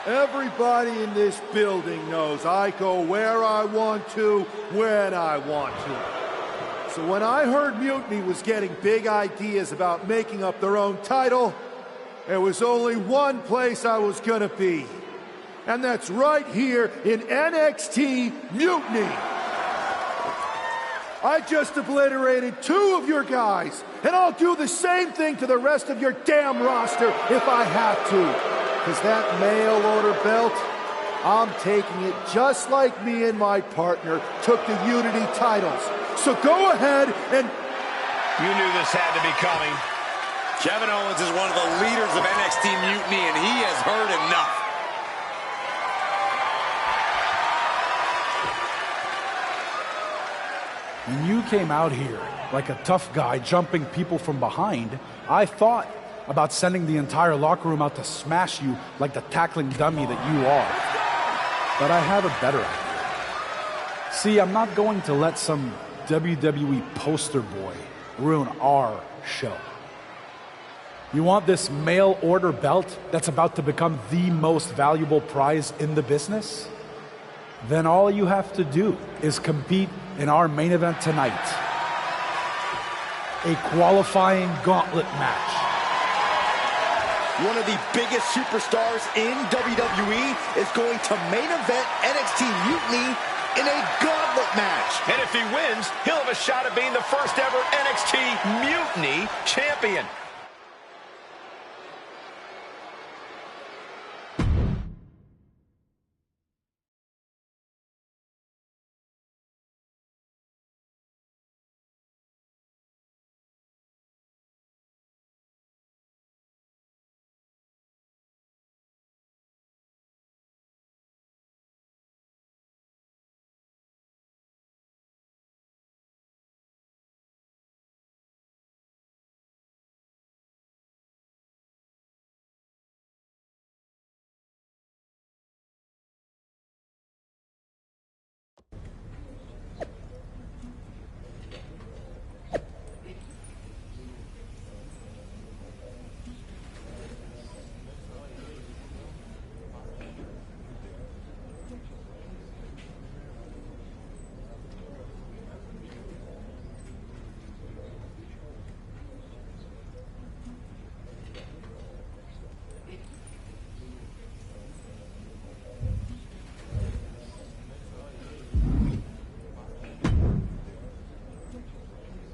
Everybody in this building knows I go where I want to, when I want to. So when I heard Mutiny was getting big ideas about making up their own title, there was only one place I was gonna be. And that's right here in NXT Mutiny. I just obliterated 2 of your guys, and I'll do the same thing to the rest of your damn roster if I have to. Because that mail order belt, I'm taking it just like me and my partner took the Unity titles. So go ahead and... You knew this had to be coming. Kevin Owens is one of the leaders of NXT Mutiny, and he has heard enough. When you came out here like a tough guy jumping people from behind, I thought about sending the entire locker room out to smash you like the tackling dummy that you are. But I have a better idea. See, I'm not going to let some WWE poster boy ruin our show. You want this mail order belt that's about to become the most valuable prize in the business? Then all you have to do is compete in our main event tonight. A qualifying gauntlet match. One of the biggest superstars in WWE is going to main event NXT Mutiny in a gauntlet match. And if he wins, he'll have a shot at being the first ever NXT Mutiny champion.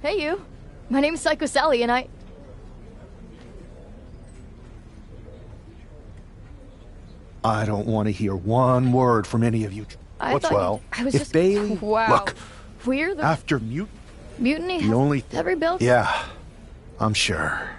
Hey, you. My name's Psycho Sally, and I don't want to hear one word from any of you. I thought I was if just... Bailey, Wow. look, We're the... after Mutiny the has only every build? Yeah, I'm sure.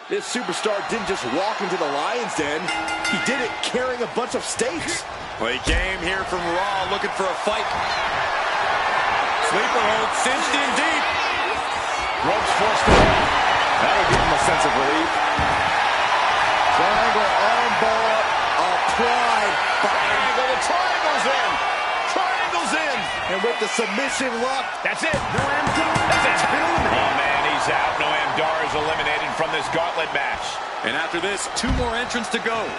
This superstar didn't just walk into the Lion's Den. He did it carrying a bunch of stakes. Well, he came here from Raw looking for a fight. Sleeper hold cinched in deep. Ropes forced away. That'll give him a sense of relief. Triangle armbar applied. Triangle, the triangle's in. Triangle's in. And with the submission lock. That's it. Noam Dar. That's it. Oh, man, he's out. Noam Dar is eliminated from this gauntlet match. And after this, 2 more entrants to go.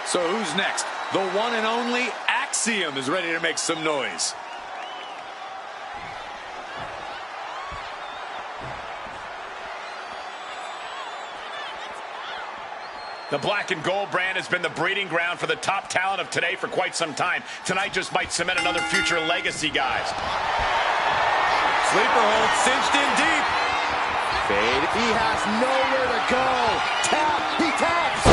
So who's next? The one and only Axiom is ready to make some noise. The black and gold brand has been the breeding ground for the top talent of today for quite some time. Tonight just might cement another future legacy, guys. Sleeper hold cinched in deep. Fade. He has nowhere to go. Tap. He taps.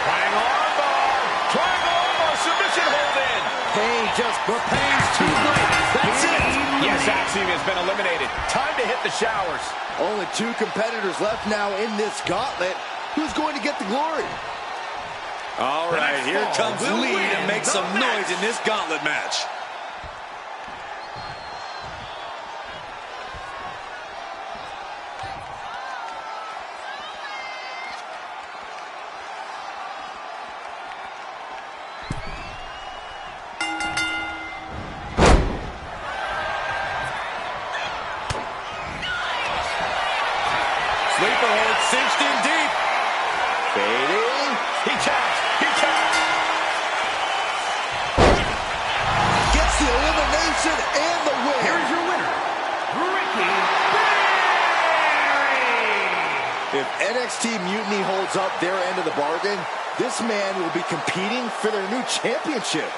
Triangle armbar. Triangle armbar. Submission hold in. Pain just, but Pain's too late. That's it. Yes, Axiom has been eliminated. Time to hit the showers. Only 2 competitors left now in this gauntlet. Who's going to get the glory? All right, here comes Lee to make some noise in this gauntlet match. Sleeper hold cinched in deep. Fading. He taps. He taps. Gets the elimination and the win. Here is your winner, Ricky If NXT Mutiny holds up their end of the bargain, this man will be competing for their new championship.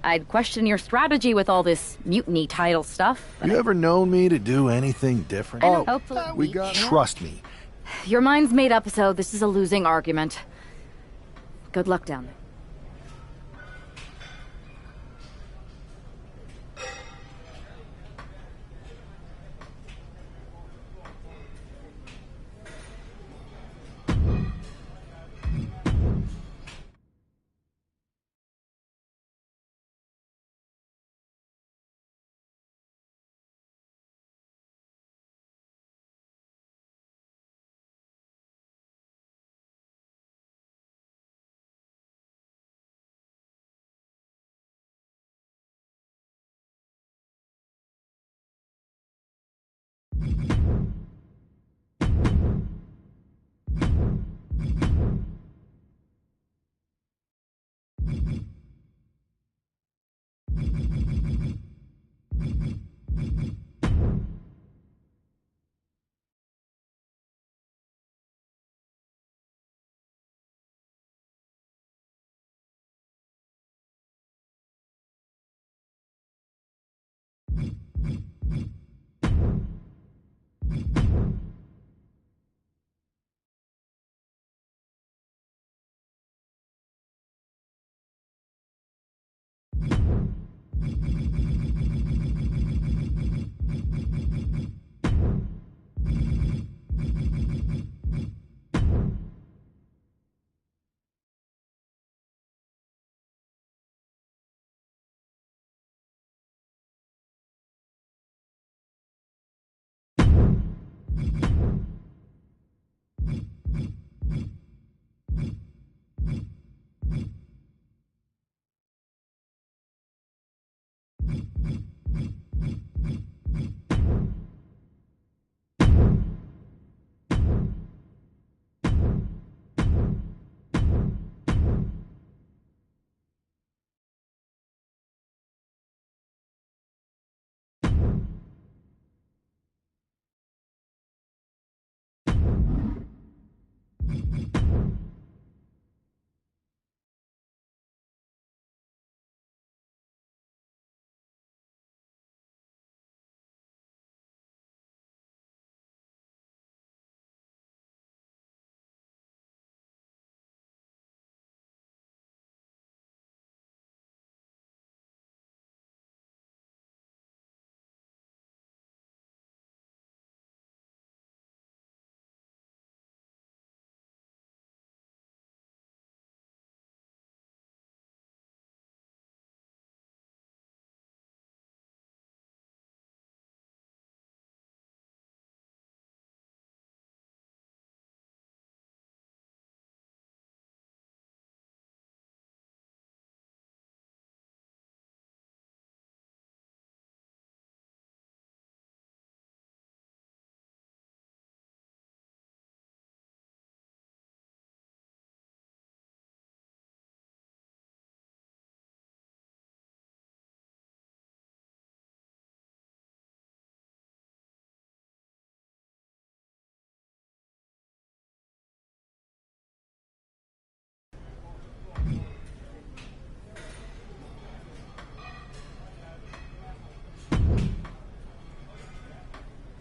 I'd question your strategy with all this mutiny title stuff. You ever known me to do anything different? Oh, hopefully we got. Trust me. Your mind's made up, so this is a losing argument. Good luck down there.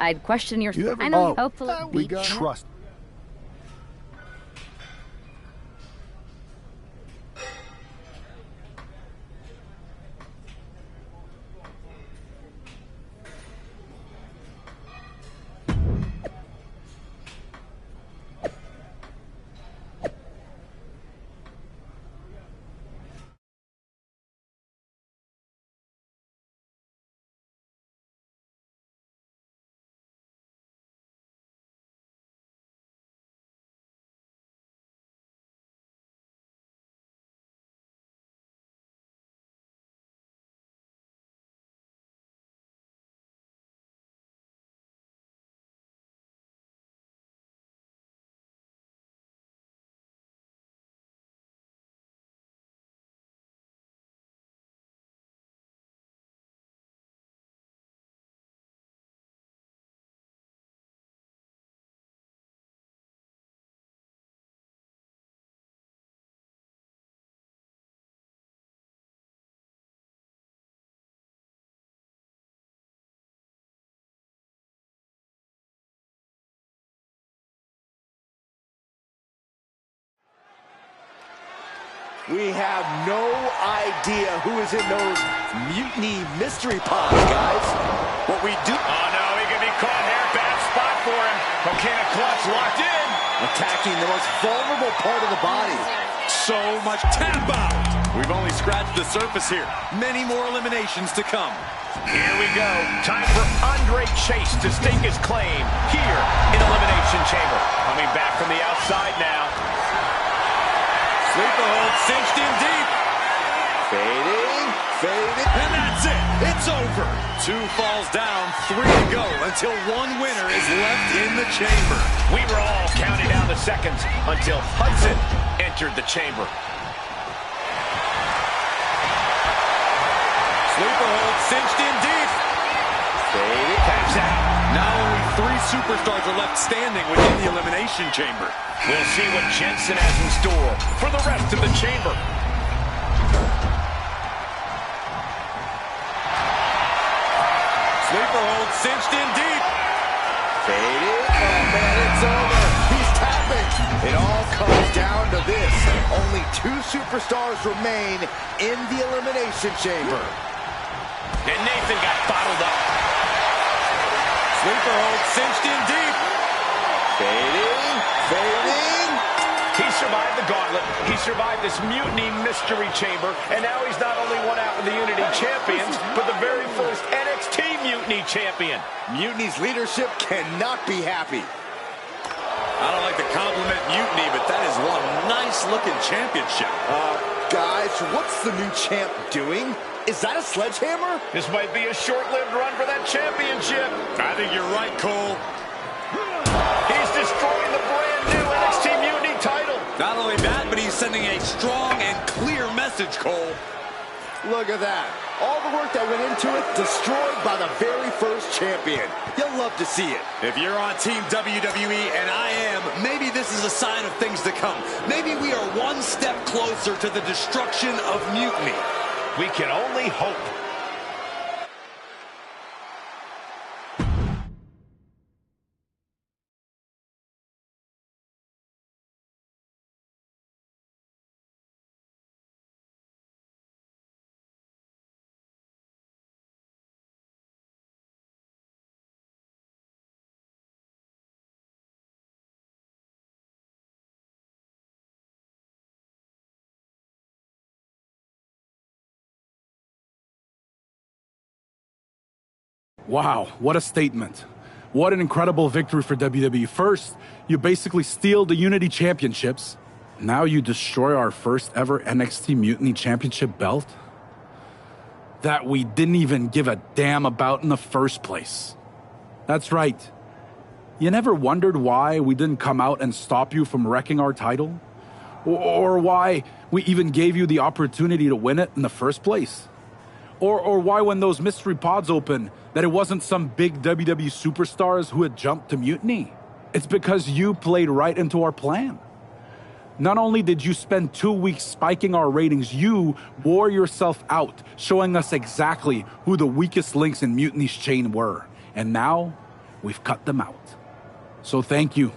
I'd question your... I know you hopefully... we trust. We have no idea who is in those mutiny mystery pods, guys. What we do... Oh, no, he could be caught here. Bad spot for him. Coquina clutch locked in. Attacking the most vulnerable part of the body. So much tap out. We've only scratched the surface here. Many more eliminations to come. Here we go. Time for Andre Chase to stake his claim here in Elimination Chamber. Coming back from the outside now. Sleeper hold cinched in deep. Fading. And that's it. It's over. 2 falls down, 3 to go until one winner is left in the chamber. We were all counting down the seconds until Hudson entered the chamber. Sleeper hold cinched in deep. Fading. Taps out. Now only 3 superstars are left standing within the elimination chamber. We'll see what Jensen has in store for the rest of the chamber. Sleeper hold cinched in deep. Fading. Oh, man, it's over. He's tapping. It all comes down to this. Only 2 superstars remain in the elimination chamber. And Nathan got bottled up. Sleeper hold cinched in deep. Fading. He survived the gauntlet. He survived this mutiny mystery chamber. And now he's not only one out of the Unity champions, but the very first NXT Mutiny champion. Mutiny's leadership cannot be happy. I don't like to compliment Mutiny, but that is one nice-looking championship. Guys, what's the new champ doing? Is that a sledgehammer? This might be a short-lived run for that championship. I think you're right, Cole. He's destroying the brand-new NXT Mutiny title. Not only that, but he's sending a strong and clear message, Cole. Look at that. All the work that went into it, destroyed by the very first champion. You'll love to see it. If you're on Team WWE, and I am, maybe this is a sign of things to come. Maybe we are one step closer to the destruction of Mutiny. We can only hope. Wow, what a statement. What an incredible victory for WWE. First, you basically steal the Unity Championships. Now you destroy our first ever NXT Mutiny Championship belt? That we didn't even give a damn about in the first place. That's right. You never wondered why we didn't come out and stop you from wrecking our title? Or why we even gave you the opportunity to win it in the first place? Or why when those mystery pods open, that it wasn't some big WWE superstars who had jumped to Mutiny? It's because you played right into our plan. Not only did you spend 2 weeks spiking our ratings, you wore yourself out, showing us exactly who the weakest links in Mutiny's chain were. And now, we've cut them out. So thank you.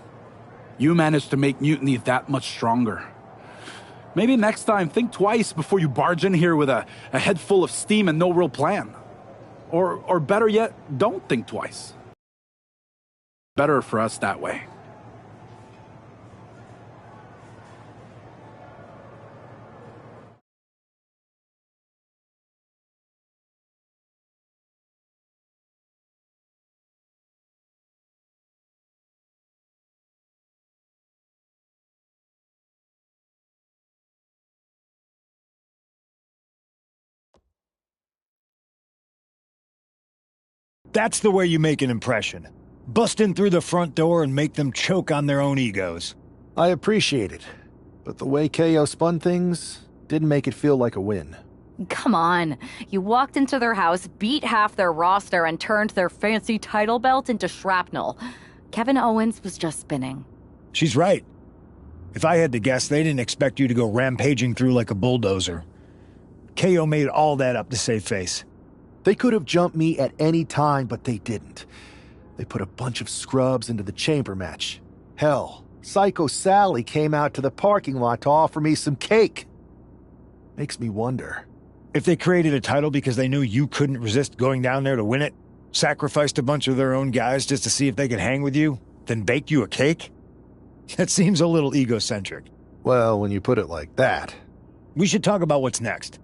You managed to make Mutiny that much stronger. Maybe next time, think twice before you barge in here with a head full of steam and no real plan. Or better yet, don't think twice. Better for us that way. That's the way you make an impression. Bust in through the front door and make them choke on their own egos. I appreciate it, but the way KO spun things didn't make it feel like a win. Come on. You walked into their house, beat half their roster, and turned their fancy title belt into shrapnel. Kevin Owens was just spinning. She's right. If I had to guess, they didn't expect you to go rampaging through like a bulldozer. KO made all that up to save face. They could have jumped me at any time, but they didn't. They put a bunch of scrubs into the chamber match. Hell, Psycho Sally came out to the parking lot to offer me some cake. Makes me wonder. If they created a title because they knew you couldn't resist going down there to win it, sacrificed a bunch of their own guys just to see if they could hang with you, then baked you a cake? That seems a little egocentric. Well, when you put it like that. We should talk about what's next.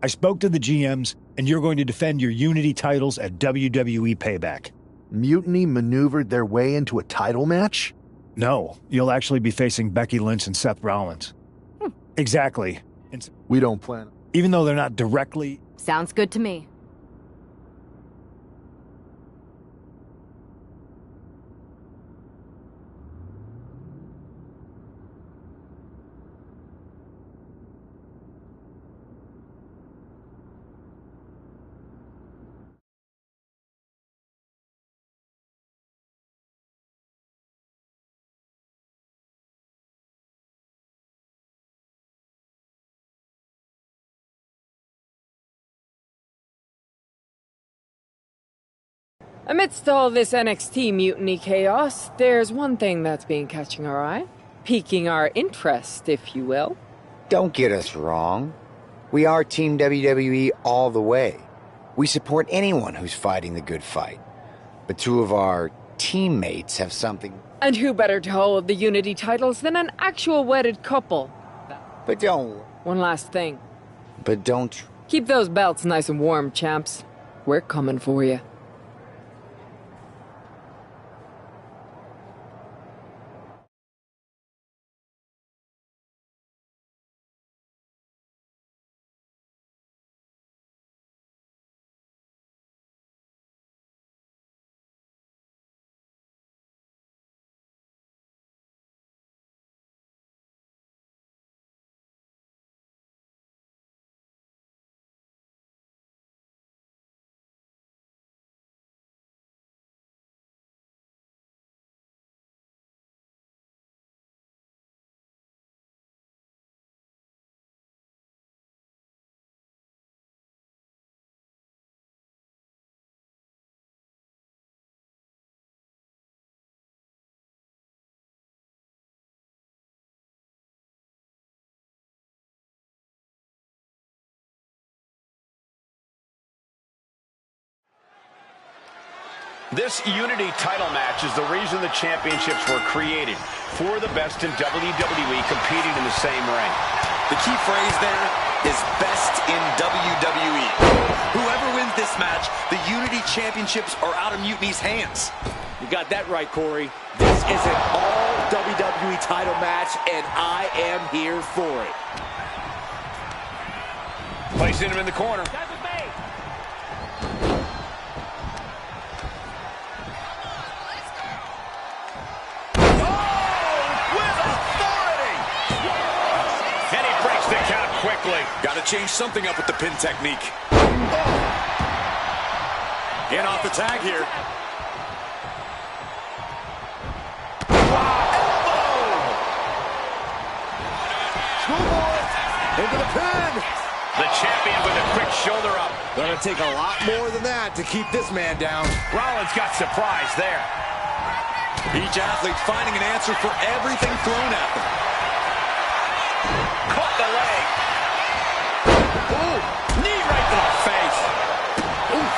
I spoke to the GMs, and you're going to defend your Unity titles at WWE Payback. Mutiny maneuvered their way into a title match? No, you'll actually be facing Becky Lynch and Seth Rollins. Exactly. We don't plan. Even though they're not directly... Sounds good to me. Amidst all this NXT mutiny chaos, there's one thing that's been catching our eye. Piquing our interest, if you will. Don't get us wrong. We are Team WWE all the way. We support anyone who's fighting the good fight. But two of our teammates have something... And who better to hold the Unity titles than an actual wedded couple? But don't... One last thing. But don't... Keep those belts nice and warm, champs. We're coming for you. This Unity title match is the reason the championships were created. For the best in WWE competing in the same ring. The key phrase there is best in WWE. Whoever wins this match, the Unity championships are out of Mutiny's hands. You got that right, Corey. This is an all WWE title match, and I am here for it. Placing him in the corner. Quickly. Got to change something up with the pin technique. In off the tag here. Schoolboy into the pin. The champion with a quick shoulder up. Gonna take a lot more than that to keep this man down. Rollins got surprised there. Each athlete finding an answer for everything thrown at them. Caught the leg. Ooh, knee right to the face. Oof.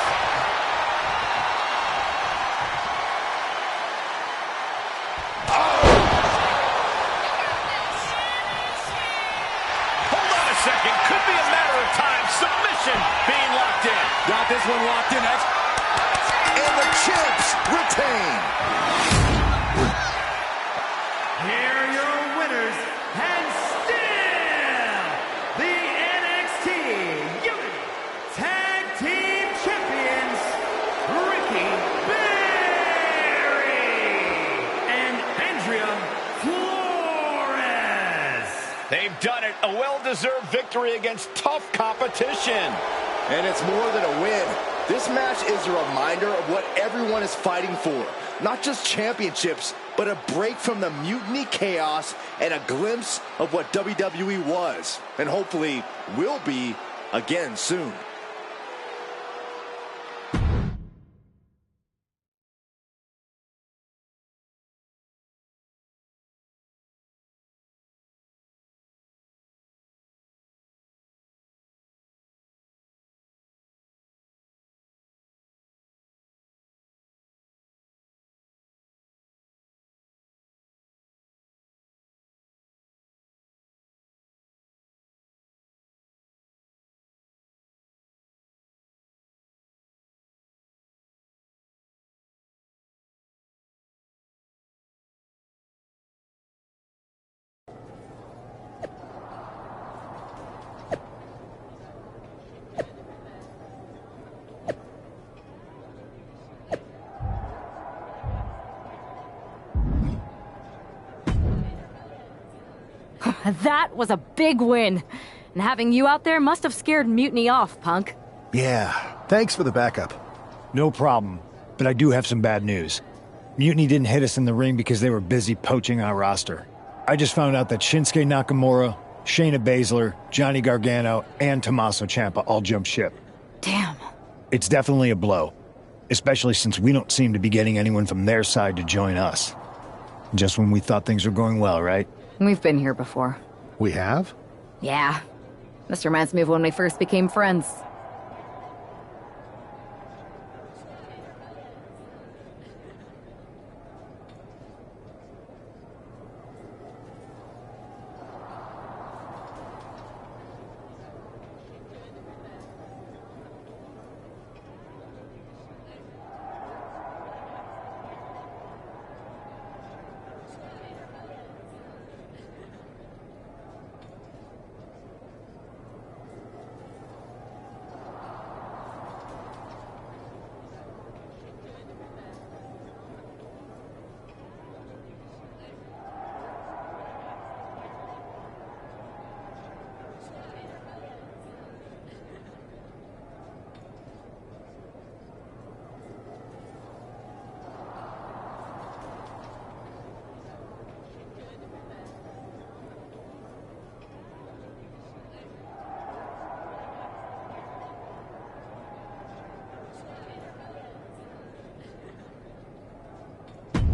Hold on a second. Could be a matter of time. Submission being locked in. Got this one locked in. And the champs retain. Here are your winners, and still the NXT Unity Tag Team Champions, Ricky Berry and Andrea Flores. They've done it. A well-deserved victory against tough competition. And it's more than a win. This match is a reminder of what everyone is fighting for. Not just championships, but a break from the mutiny chaos and a glimpse of what WWE was, and hopefully will be again soon. That was a big win. And having you out there must have scared Mutiny off, Punk. Yeah, thanks for the backup. No problem, but I do have some bad news. Mutiny didn't hit us in the ring because they were busy poaching our roster. I just found out that Shinsuke Nakamura, Shayna Baszler, Johnny Gargano, and Tommaso Ciampa all jumped ship. Damn. It's definitely a blow, especially since we don't seem to be getting anyone from their side to join us. Just when we thought things were going well, right? We've been here before. We have? Yeah. This reminds me of when we first became friends.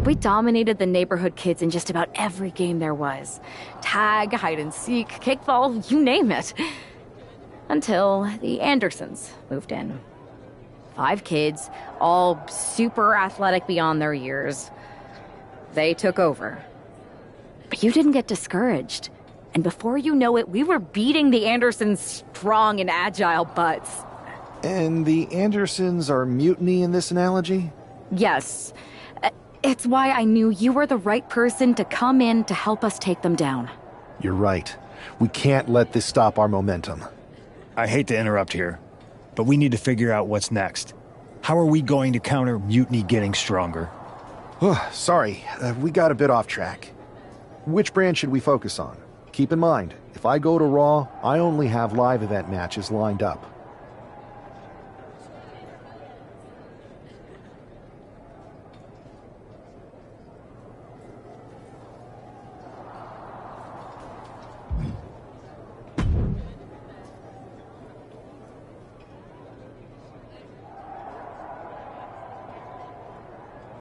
We dominated the neighborhood kids in just about every game there was. Tag, hide and seek, kickball, you name it. Until the Andersons moved in. 5 kids, all super athletic beyond their years. They took over. But you didn't get discouraged. And before you know it, we were beating the Andersons' strong and agile butts. And the Andersons are mutiny in this analogy? Yes. It's why I knew you were the right person to come in to help us take them down. You're right. We can't let this stop our momentum. I hate to interrupt here, but we need to figure out what's next. How are we going to counter Mutiny getting stronger? Sorry, we got a bit off track. Which brand should we focus on? Keep in mind, if I go to Raw, I only have live event matches lined up.